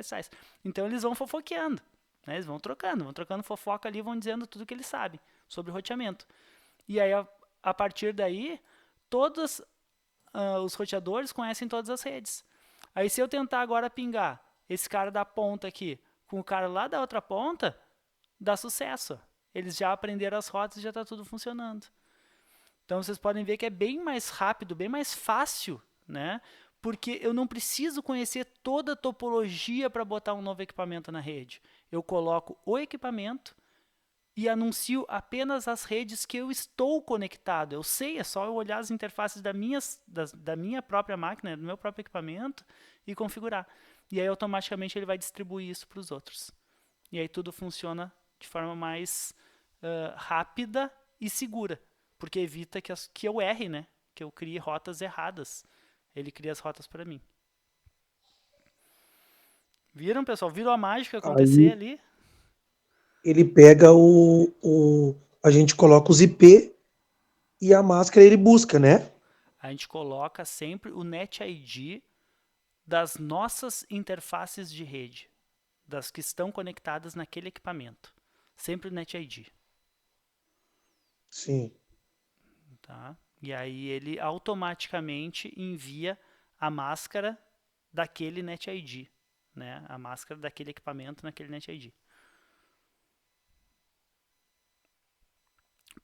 Então, eles vão fofoqueando. Né? Eles vão trocando fofoca ali, vão dizendo tudo que eles sabem sobre roteamento. E aí, a partir daí, todos os roteadores conhecem todas as redes. Aí, se eu tentar agora pingar esse cara da ponta aqui com o cara lá da outra ponta, dá sucesso. Eles já aprenderam as rotas e já está tudo funcionando. Então, vocês podem ver que é bem mais rápido, bem mais fácil, né? Porque eu não preciso conhecer toda a topologia para botar um novo equipamento na rede. Eu coloco o equipamento e anuncio apenas as redes que eu estou conectado. Eu sei, é só eu olhar as interfaces da minha própria máquina, do meu próprio equipamento e configurar. E aí, automaticamente, ele vai distribuir isso para os outros. E aí, tudo funciona de forma mais rápida e segura, porque evita que eu erre, né? Que eu crie rotas erradas. Ele cria as rotas para mim. Viram, pessoal? Viram a mágica acontecer ali? Ele pega a gente coloca os IP e a máscara ele busca, né? A gente coloca sempre o NetID das nossas interfaces de rede, das que estão conectadas naquele equipamento. Sempre o NetID. Sim. Tá? E aí ele automaticamente envia a máscara daquele NetID, né? A máscara daquele equipamento naquele NetID.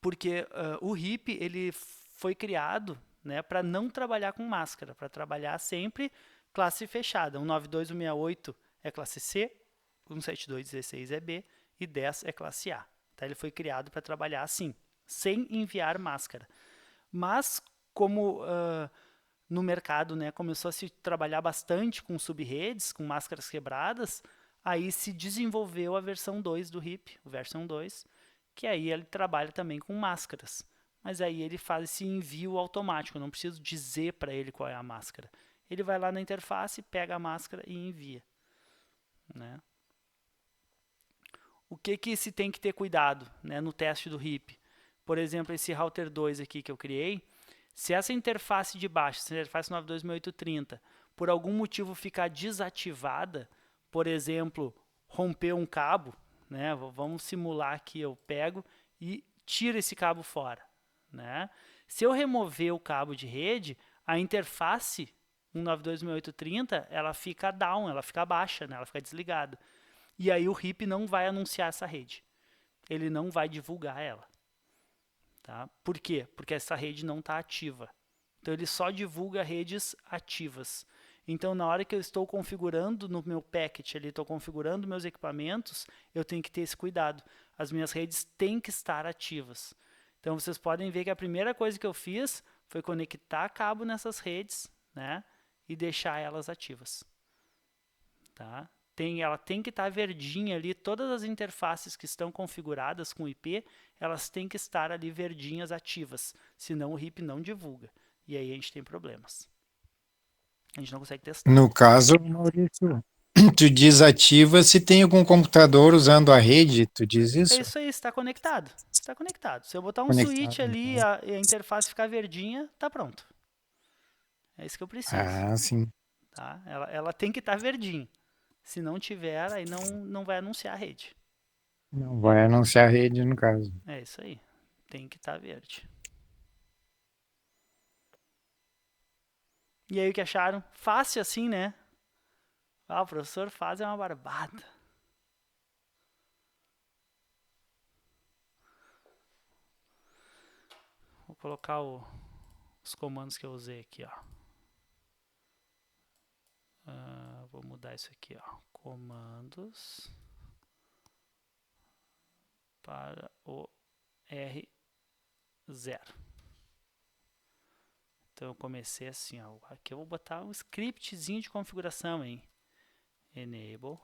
Porque o RIP ele foi criado, né, para não trabalhar com máscara, para trabalhar sempre classe fechada. 192.168 é classe C, 172.16 é B e 10 é classe A. Tá? Ele foi criado para trabalhar assim, sem enviar máscara. Mas, como no mercado, né, começou a se trabalhar bastante com subredes, com máscaras quebradas, aí se desenvolveu a versão 2 do RIP, o version 2, que aí ele trabalha também com máscaras. Mas aí ele faz esse envio automático, eu não preciso dizer para ele qual é a máscara. Ele vai lá na interface, pega a máscara e envia. Né? O que se tem que ter cuidado, né, no teste do RIP? Por exemplo, esse router 2 aqui que eu criei, Se essa interface de baixo, essa interface 926830, por algum motivo ficar desativada, por exemplo, romper um cabo, né? Vamos simular aqui, eu pego e tiro esse cabo fora, né? Se eu remover o cabo de rede, a interface 1926830, ela fica down, ela fica baixa, né? Ela fica desligada. E aí o RIP não vai anunciar essa rede. Ele não vai divulgar ela. Tá? Por quê? Porque essa rede não está ativa. Então ele só divulga redes ativas. Então na hora que eu estou configurando no meu packet, estou configurando meus equipamentos, eu tenho que ter esse cuidado. As minhas redes têm que estar ativas. Então vocês podem ver que a primeira coisa que eu fiz foi conectar cabo nessas redes, né, e deixar elas ativas. Tá? Ela tem que estar verdinha ali, todas as interfaces que estão configuradas com IP, elas têm que estar ali verdinhas ativas, senão o RIP não divulga. E aí a gente tem problemas. A gente não consegue testar. No caso, Maurício, tu desativa se tem algum computador usando a rede, tu diz É isso? isso aí, está conectado. Está conectado. Se eu botar um Conectado, switch ali e a interface ficar verdinha, tá pronto. É isso que eu preciso. Ah, sim. Tá? Ela tem que estar verdinha. Se não tiver, aí não vai anunciar a rede. Não vai anunciar a rede, no caso. É isso aí. Tem que estar verde. E aí o que acharam? Fácil assim, né? Ah, o professor faz é uma barbada. Vou colocar os comandos que eu usei aqui, ó. Vou mudar isso aqui, ó. Comandos para o R0. Então eu comecei assim, ó. Aqui eu vou botar um scriptzinho de configuração, hein? Enable,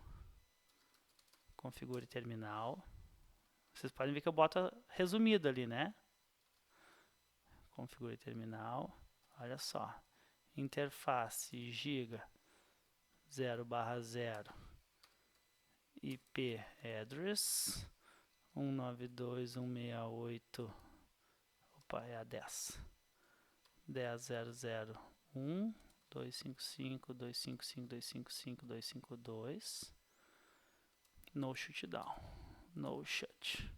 configure terminal. Vocês podem ver que eu boto resumido ali, né? Configure terminal. Olha só. Interface giga 0/0 IP address 192.168. Opa, é a 10. 10.0.0.1 255.255.255.252 no shutdown, no shut,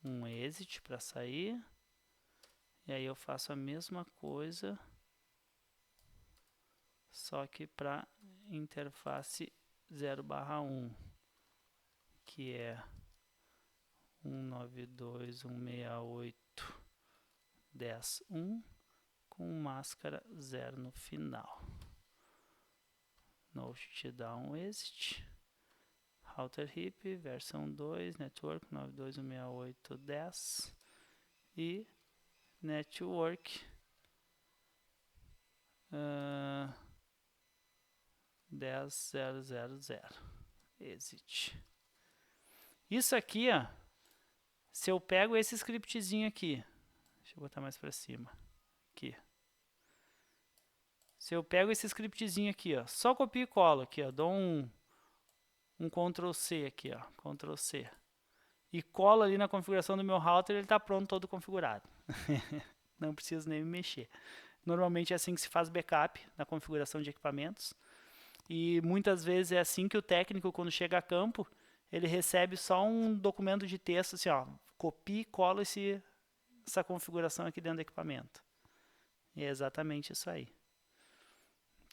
um exit para sair, e aí eu faço a mesma coisa, só que para interface 0/1, que é 192.168.10.1 com máscara 0 no final. No shutdown exit. Router RIP, versão 2, network 92.168.10 e network 10.0.0.0 exit. Isso aqui, ó, se eu pego esse scriptzinho aqui, deixa eu botar mais para cima, aqui. Se eu pego esse scriptzinho aqui, ó, só copio e colo aqui, ó, dou um Ctrl C aqui, ó, Ctrl C, e colo ali na configuração do meu router, ele está pronto, todo configurado. Não preciso nem me mexer. Normalmente é assim que se faz backup na configuração de equipamentos, e muitas vezes é assim que o técnico, quando chega a campo, ele recebe só um documento de texto, assim, ó, copia e cola essa configuração aqui dentro do equipamento. E é exatamente isso aí.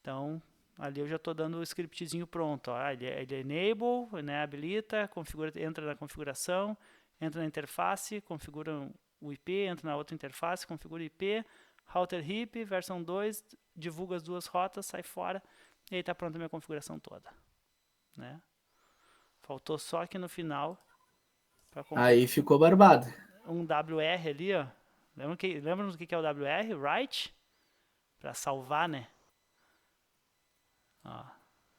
Então, ali eu já estou dando o scriptzinho pronto. Ó. Ele enable, né, habilita, entra na configuração, entra na interface, configura o IP, entra na outra interface, configura o IP, router RIP, versão 2, divulga as duas rotas, sai fora, e aí está pronta a minha configuração toda. Né? Faltou só aqui no final. Aí ficou barbado. Um WR ali, ó. Lembra do que é o WR? Write? Para salvar, né? Ó,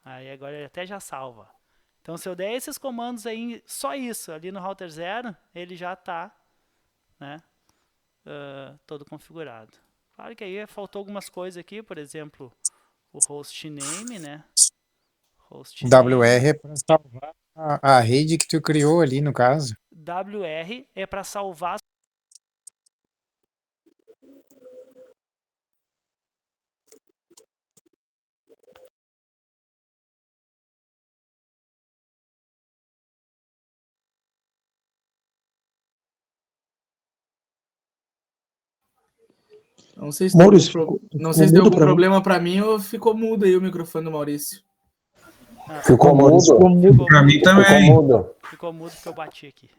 aí agora ele até já salva. Então se eu der esses comandos aí, só isso, ali no router 0, ele já está, né, todo configurado. Claro que aí faltou algumas coisas aqui, por exemplo, o hostname, né? WR é para salvar a rede que tu criou ali, no caso. WR é para salvar Não sei se tem Maurício, algum, não ficou sei se tem mudo algum pra mim. problema para mim ou ficou mudo aí o microfone do Maurício. Ah, Ficou Maurício, ficou mudo? mudo. Pra mim Ficou também. mudo. ficou mudo porque eu bati aqui.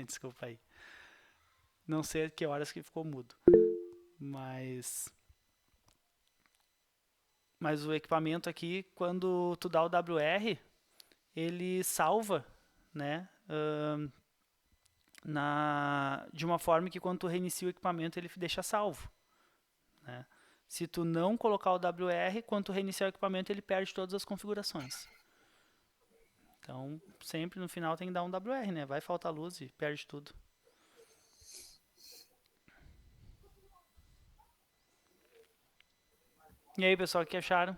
Desculpa aí. Não sei a que horas que ficou mudo. Mas o equipamento aqui, quando tu dá o WR, ele salva, né? De uma forma que quando tu reinicia o equipamento, ele deixa salvo, né? Se tu não colocar o WR, quando tu reiniciar o equipamento, ele perde todas as configurações. Então, sempre no final tem que dar um WR, né? Vai faltar luz e perde tudo. E aí, pessoal, o que acharam?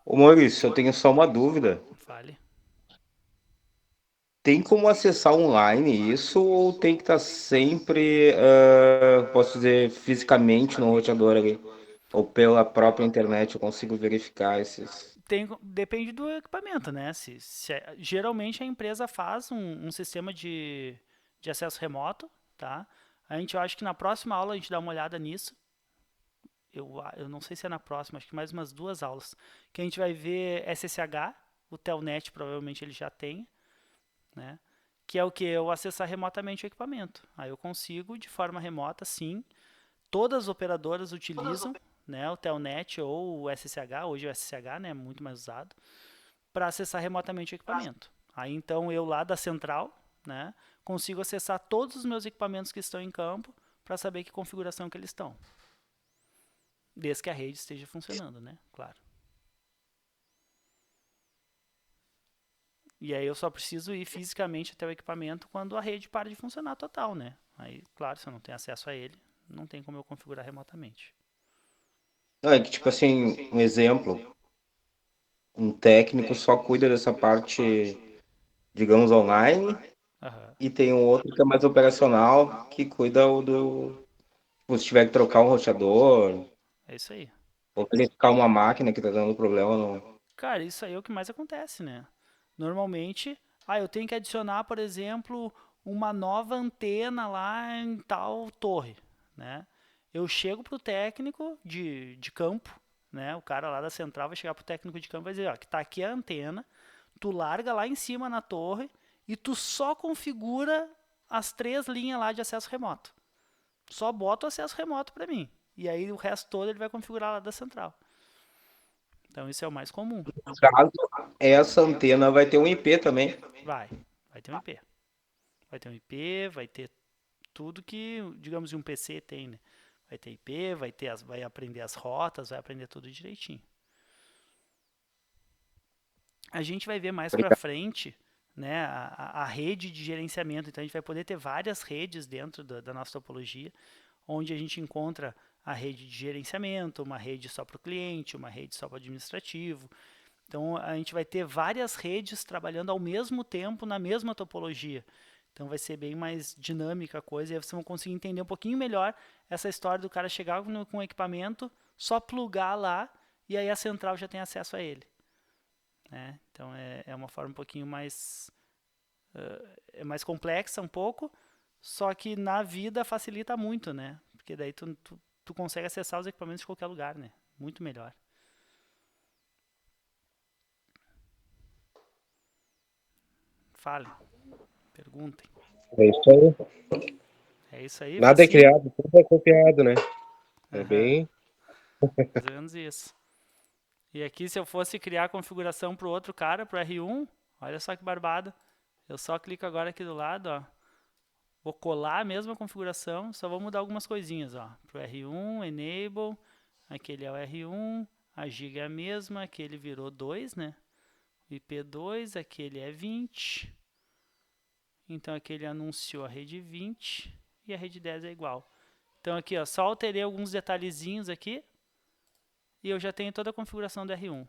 Ô Maurício, eu tenho só uma dúvida. Fale. Tem como acessar online isso ou tem que estar sempre, posso dizer, fisicamente no roteador ali? Ou pela própria internet eu consigo verificar esses... Depende do equipamento, né? Geralmente a empresa faz um sistema de acesso remoto, tá? Eu acho que na próxima aula a gente dá uma olhada nisso. Eu não sei se é na próxima, acho que mais umas 2 aulas. Que a gente vai ver SSH, o Telnet provavelmente ele já tem, né? Que é o que? Eu acessar remotamente o equipamento. Aí eu consigo, de forma remota, sim. Todas as operadoras utilizam, né, o Telnet ou o SSH, hoje o SSH, né, muito mais usado, para acessar remotamente o equipamento. Aí então eu lá da central, né, consigo acessar todos os meus equipamentos que estão em campo para saber que configuração que eles estão. Desde que a rede esteja funcionando, né, claro. E aí eu só preciso ir fisicamente até o equipamento quando a rede para de funcionar total, né. Aí, claro, se eu não tenho acesso a ele, não tem como eu configurar remotamente. Não, é que tipo assim, um exemplo, um técnico só cuida dessa parte, digamos, online, Aham. e tem um outro que é mais operacional, que cuida se tiver que trocar um roteador, É isso aí. ou verificar uma máquina que tá dando problema no... Cara, isso aí é o que mais acontece, né? Normalmente, eu tenho que adicionar, por exemplo, uma nova antena lá em tal torre, né? Eu chego pro técnico de campo, né? O cara lá da central vai chegar pro técnico de campo e vai dizer, ó, que tá aqui a antena, tu larga lá em cima na torre e tu só configura as 3 linhas lá de acesso remoto. Só bota o acesso remoto para mim. E aí o resto todo ele vai configurar lá da central. Então isso é o mais comum. Caso essa antena vai ter um IP também. Vai ter um IP. Vai ter um IP, vai ter tudo que, digamos, um PC tem, né? Vai ter IP, vai aprender as rotas, vai aprender tudo direitinho. A gente vai ver mais para frente, né, a rede de gerenciamento. Então a gente vai poder ter várias redes dentro da nossa topologia, onde a gente encontra a rede de gerenciamento, uma rede só para o cliente, uma rede só para o administrativo. Então a gente vai ter várias redes trabalhando ao mesmo tempo na mesma topologia. Então vai ser bem mais dinâmica a coisa e aí vocês vão conseguir entender um pouquinho melhor essa história do cara chegar com o equipamento, só plugar lá e aí a central já tem acesso a ele. Né? Então é uma forma um pouquinho mais é mais complexa um pouco, só que na vida facilita muito, né? Porque daí tu consegue acessar os equipamentos de qualquer lugar, né? Muito melhor. Falem, perguntem. É isso aí. É isso aí, Nada é facinho. criado, tudo é copiado, né? É Aham, bem. mais ou menos isso. E aqui, se eu fosse criar a configuração para o outro cara, para o R1, olha só que barbada. Eu só clico agora aqui do lado, ó. Vou colar a mesma configuração, só vou mudar algumas coisinhas, ó. Para o R1, Enable, aquele é o R1, a giga é a mesma, aquele virou 2, né? IP2, aquele é 20. Então aquele anunciou a rede 20 e a rede 10 é igual. Então aqui, ó, só alterei alguns detalhezinhos aqui e eu já tenho toda a configuração do R1.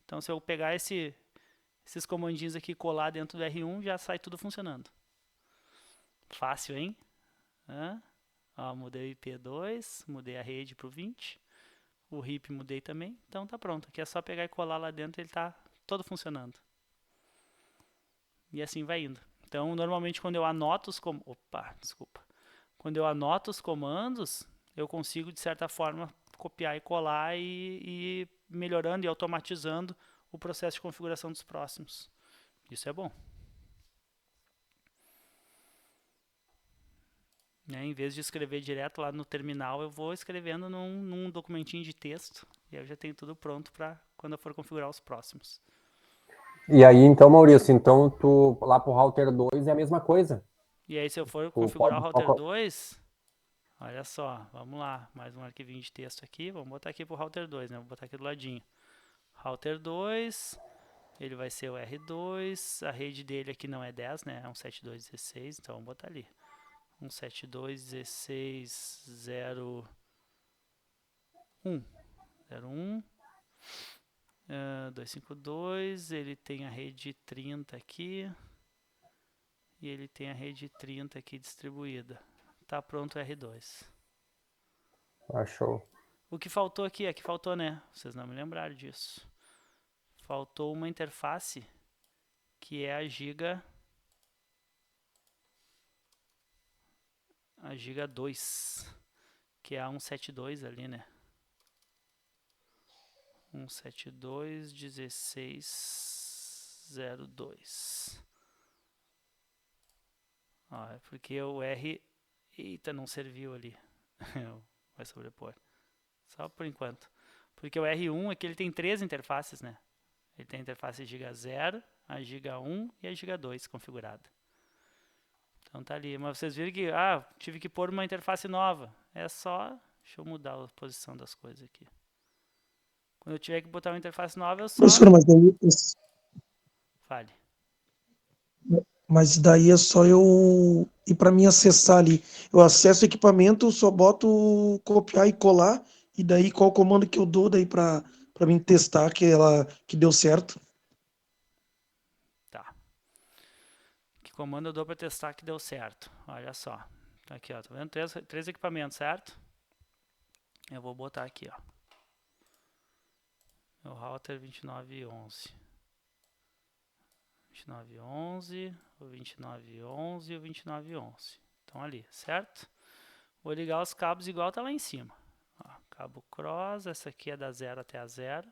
Então se eu pegar esses comandinhos aqui e colar dentro do R1, já sai tudo funcionando. Fácil, hein? Ó, mudei o IP2, mudei a rede para o 20. O RIP mudei também, então tá pronto. Aqui é só pegar e colar lá dentro, ele tá todo funcionando. E assim vai indo. Então, normalmente quando eu anoto os quando eu anoto os comandos, eu consigo, de certa forma, copiar e colar e ir melhorando e automatizando o processo de configuração dos próximos. Isso é bom. Né? Em vez de escrever direto lá no terminal, eu vou escrevendo num documentinho de texto e aí eu já tenho tudo pronto para quando eu for configurar os próximos. E aí, então, Maurício, então tu lá pro router 2 é a mesma coisa. E aí, se eu for Tu configurar o pode router só 2, olha só, vamos lá, mais um arquivinho de texto aqui, vamos botar aqui pro router 2, né? Vou botar aqui do ladinho. Router 2, ele vai ser o R2, a rede dele aqui não é 10, né? É um 7216, então vamos botar ali. 172.16.0.1 01 252, ele tem a rede 30 aqui e ele tem a rede 30 aqui distribuída. Tá pronto o R2. Achou. O que faltou aqui, é que faltou, né? Vocês não me lembraram disso. Faltou uma interface que é a Giga 2, que é a 172 ali, né? 172.16.02. Ó, é porque o R... Eita, não serviu ali. Vai sobrepor. Só por enquanto. Porque o R1 é que ele tem 3 interfaces, né? Ele tem a interface Giga 0, a Giga 1 e a Giga 2 configurada. Então tá ali. Mas vocês viram que... tive que pôr uma interface nova. É só... Deixa eu mudar a posição das coisas aqui. Quando eu tiver que botar uma interface nova, eu só... Professor, mas daí, Fale. mas daí é só eu ir para mim acessar ali. Eu acesso o equipamento, só boto copiar e colar, e daí qual comando que eu dou daí para mim testar que deu certo. Tá. Que comando eu dou para testar que deu certo? Olha só. Aqui, ó. Tá vendo? Três equipamentos, certo? Eu vou botar aqui, ó. Meu router 2911. 2911, o 2911 e o 2911. Estão ali, certo? Vou ligar os cabos igual tá lá em cima. Ó, cabo cross, essa aqui é da 0 até a 0.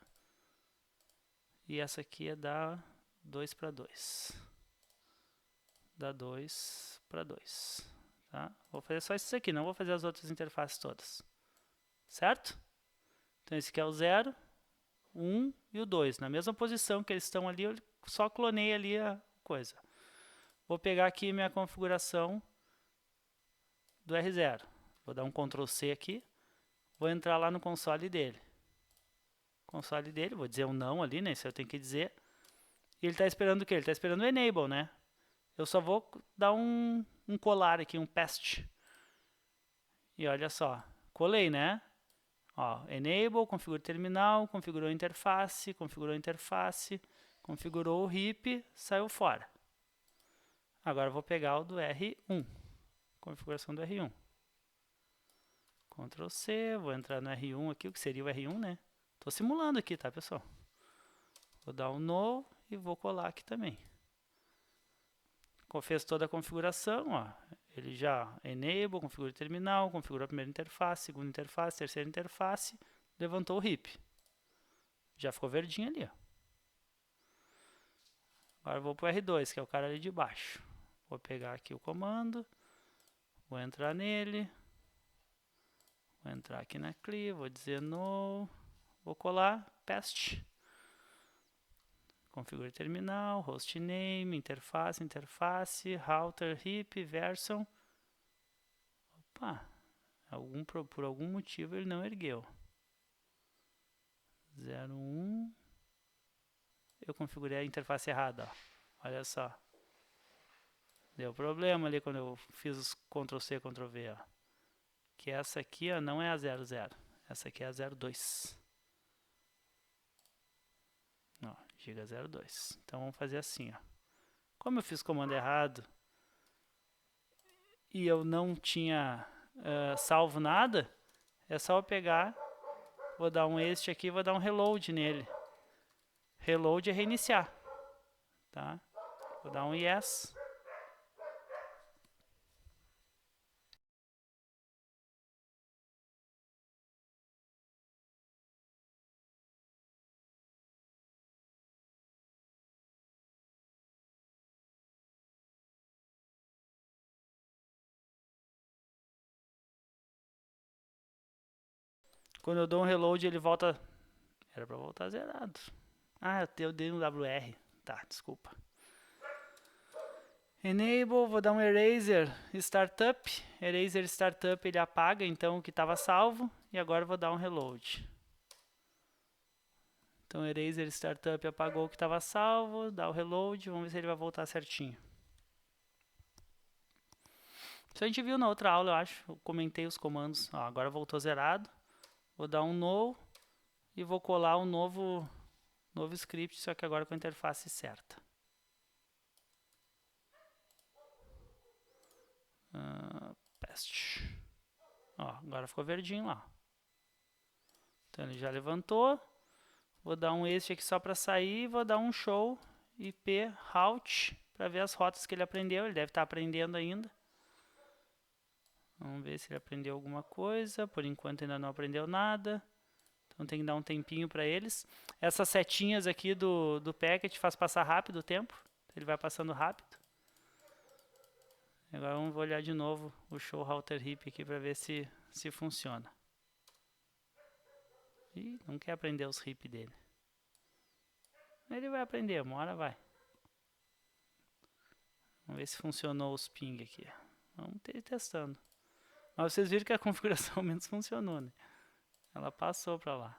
E essa aqui é da 2 para 2. Da 2 para 2. Tá? Vou fazer só isso aqui, não vou fazer as outras interfaces todas. Certo? Então esse aqui é o 0, 1 e o 2. Na mesma posição que eles estão ali, eu só clonei ali a coisa. Vou pegar aqui minha configuração do R0. Vou dar um Ctrl C aqui. Vou entrar lá no console dele. Console dele, vou dizer um não ali, né? Isso eu tenho que dizer. E ele está esperando o quê? Ele está esperando o enable, né? Eu só vou dar um colar aqui, um paste. E olha só. Colei, né? Ó, enable, configura terminal, configurou a interface, configurou o RIP, saiu fora. Agora eu vou pegar o do R1. Configuração do R1. Ctrl C, vou entrar no R1 aqui, o que seria o R1, né? Tô simulando aqui, tá, pessoal? Vou dar um no e vou colar aqui também. Fez toda a configuração, ó. Ele já enable, configura terminal, configurou a primeira interface, segunda interface, terceira interface, levantou o RIP. Já ficou verdinho ali, ó. Agora eu vou pro R2, que é o cara ali de baixo. Vou pegar aqui o comando, vou entrar nele, vou entrar aqui na CLI, vou dizer no, vou colar, paste. Configure terminal, hostname, interface, router, RIP, version. Opa, por algum motivo ele não ergueu. 01. Eu configurei a interface errada, ó. Olha só. Deu problema ali quando eu fiz os Ctrl C, Ctrl V, ó. Que essa aqui, ó, não é a 00. Essa aqui é a 02. Ó, Giga 02. Então vamos fazer assim, ó. Como eu fiz o comando errado e eu não tinha salvo nada, é só eu pegar, vou dar um este aqui, vou dar um reload nele. Reload é reiniciar, tá? Vou dar um yes. Quando eu dou um reload, ele volta... Era pra voltar zerado. Ah, eu dei um WR. Tá, desculpa. Enable, vou dar um Eraser Startup. Eraser Startup ele apaga então o que estava salvo. E agora eu vou dar um Reload. Então Eraser Startup apagou o que estava salvo. Dá o Reload, vamos ver se ele vai voltar certinho. Isso a gente viu na outra aula, eu acho. Eu comentei os comandos. Ó, agora voltou zerado. Vou dar um No. E vou colar um novo script, só que agora com a interface certa. Pest. Ó, agora ficou verdinho lá. Então ele já levantou. Vou dar um este aqui só para sair. Vou dar um show IP route para ver as rotas que ele aprendeu. Ele deve estar aprendendo ainda. Vamos ver se ele aprendeu alguma coisa. Por enquanto ainda não aprendeu nada. Então tem que dar um tempinho para eles. Essas setinhas aqui do packet faz passar rápido o tempo. Ele vai passando rápido. Agora vamos olhar de novo o show router hip aqui para ver se funciona. Ih, não quer aprender os hip dele. Ele vai aprender, uma hora vai. Vamos ver se funcionou os ping aqui. Vamos ter testando. Mas vocês viram que a configuração ao menos funcionou, né? Ela passou para lá.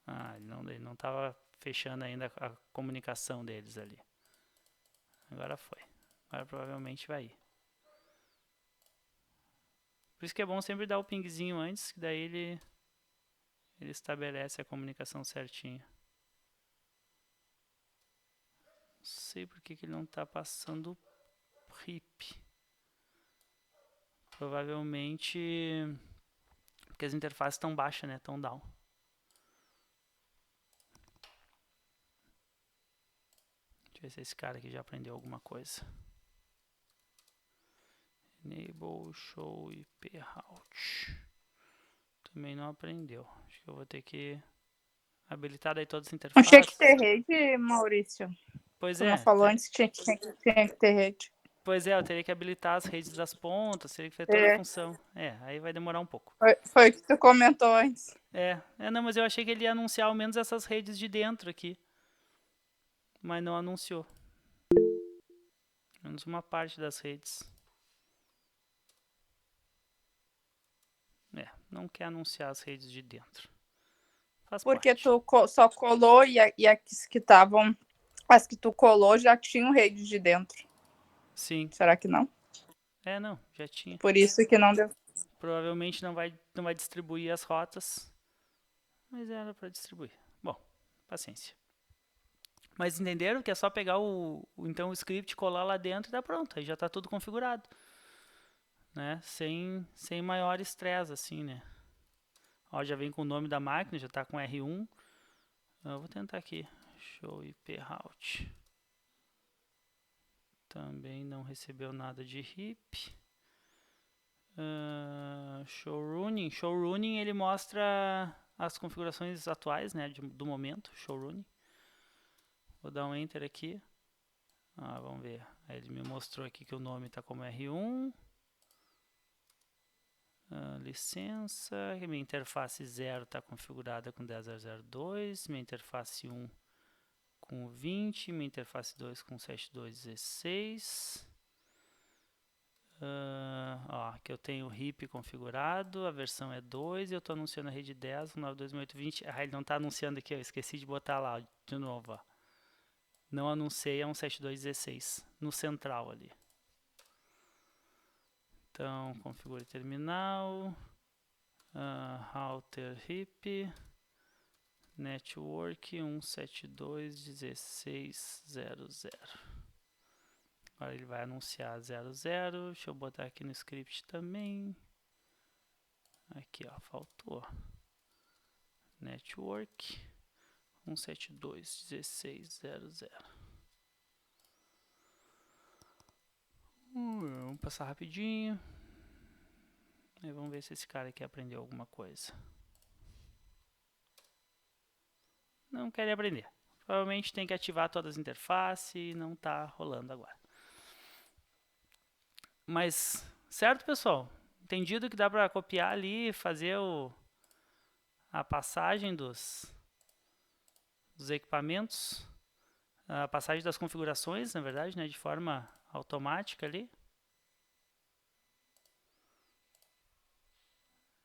Ah, ele não estava fechando ainda a comunicação deles ali. Agora foi. Agora provavelmente vai ir. Por isso que é bom sempre dar o pingzinho antes, que daí ele estabelece a comunicação certinha. Não sei por que ele não está passando RIP. Provavelmente porque as interfaces estão baixas, né? Estão down. Deixa eu ver se esse cara aqui já aprendeu alguma coisa. Enable show IP route. Também não aprendeu. Acho que eu vou ter que habilitar daí todas as interfaces. Tinha que ter rede, Maurício. Pois Tu é. não falou antes que tinha que ter rede. Pois é, eu teria que habilitar as redes das pontas, teria que fazer toda a função. É, aí vai demorar um pouco. Foi o que tu comentou antes. Não, mas eu achei que ele ia anunciar ao menos essas redes de dentro aqui. Mas não anunciou. Menos uma parte das redes. Não quer anunciar as redes de dentro. Faz Porque parte. tu só colou e as que estavam... As que tu colou já tinham rede de dentro. Sim. Será que não? Não, já tinha. Por isso que não deu. Provavelmente não vai distribuir as rotas. Mas era para distribuir. Bom, paciência. Mas entenderam que é só pegar então o script, colar lá dentro e dá pronto. Aí já está tudo configurado. Né? Sem maior estresse, assim, né? Ó, já vem com o nome da máquina, já está com R1. Eu vou tentar aqui. Show IP route. Também não recebeu nada de RIP. Show running. Show running ele mostra as configurações atuais, né, do momento. Show running. Vou dar um enter aqui. Vamos ver. Aí ele me mostrou aqui que o nome está como R1. Licença. Minha interface 0 está configurada com 10.0.0.2. Minha interface 1 com 20. Minha interface 2 com 7.2.16. Aqui eu tenho o RIP configurado, a versão é 2 e eu estou anunciando a rede 10, 9.2.8.20. Ele não está anunciando aqui, eu esqueci de botar lá de novo. Ó. Não anunciei a 172.16 no central ali. Então, configure terminal, router RIP, network 172.16.00. Agora ele vai anunciar 00. Deixa eu botar aqui no script também. Aqui, ó, faltou. Network 172.16.00. Vamos passar rapidinho. E vamos ver se esse cara aqui aprendeu alguma coisa. Não quer aprender. Provavelmente tem que ativar todas as interfaces e não está rolando agora. Mas Certo, pessoal? Entendido que dá para copiar ali e fazer a passagem dos equipamentos, a passagem das configurações, na verdade, né, de forma automática ali.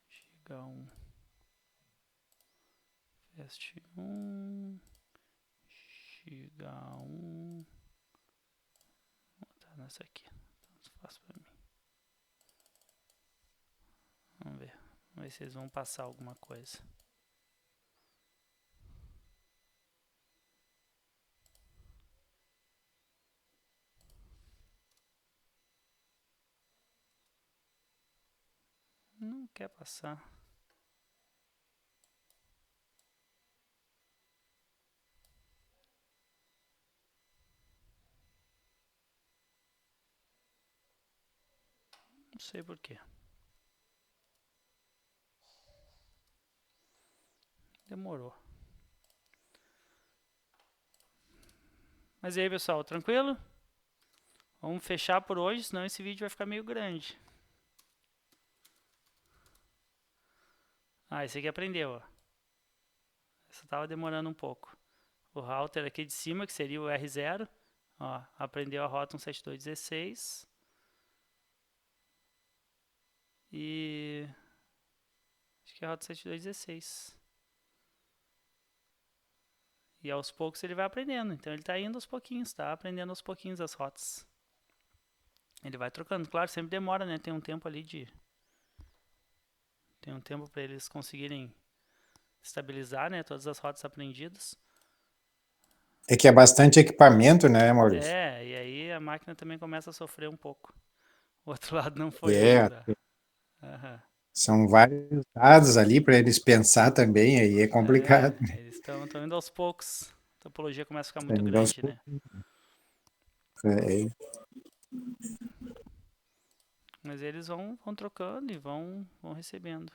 Giga 1, Fast 1, Giga 1, vou botar nessa aqui, tanto faz para mim. Vamos ver se eles vão passar alguma coisa. Não quer passar. Não sei por quê. Demorou. Mas e aí, pessoal, tranquilo? Vamos fechar por hoje, senão esse vídeo vai ficar meio grande. Ah, esse aqui aprendeu, ó. Essa tava demorando um pouco. O router aqui de cima, que seria o R0, ó, aprendeu a rota 172.16. E acho que é a rota 172.16. E aos poucos ele vai aprendendo. Então ele está indo aos pouquinhos, tá aprendendo aos pouquinhos as rotas. Ele vai trocando. Claro, sempre demora, né? Tem um tempo ali de... Tem um tempo para eles conseguirem estabilizar, né? Todas as rotas aprendidas. É que é bastante equipamento, né, Maurício? É, e aí a máquina também começa a sofrer um pouco. O outro lado não foi É, ainda. Aham. são vários dados ali para eles pensar também, aí é complicado. É, eles estão indo aos poucos. A topologia começa a ficar muito Então, grande, né? é, Mas eles vão trocando e vão recebendo.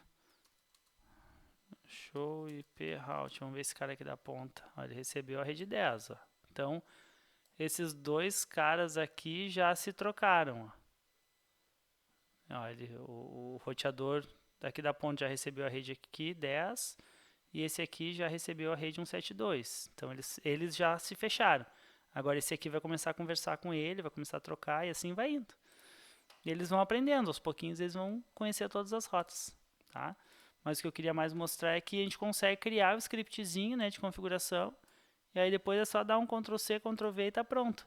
Show IP route. Vamos ver esse cara aqui da ponta. Ó, ele recebeu a rede 10. Ó. Então, esses dois caras aqui já se trocaram. Ó, o roteador daqui da ponta já recebeu a rede aqui 10. E esse aqui já recebeu a rede 172. Então, eles já se fecharam. Agora, esse aqui vai começar a conversar com ele, vai começar a trocar e assim vai indo. E eles vão aprendendo. Aos pouquinhos, eles vão conhecer todas as rotas. Tá? Mas o que eu queria mais mostrar é que a gente consegue criar o scriptzinho, né, de configuração. E aí depois é só dar um Ctrl+C, Ctrl+V e está pronto.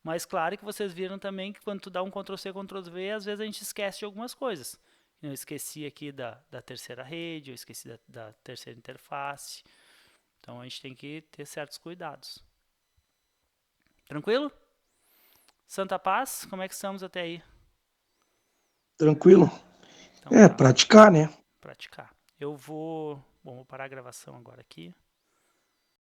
Mas claro que vocês viram também que quando tu dá um Ctrl+C, Ctrl+V, às vezes a gente esquece de algumas coisas. Eu esqueci aqui da terceira rede, eu esqueci da terceira interface. Então a gente tem que ter certos cuidados. Tranquilo? Santa Paz, como é que estamos até aí? Tranquilo? Então, tá. Praticar, né? Praticar. Eu vou parar a gravação agora aqui.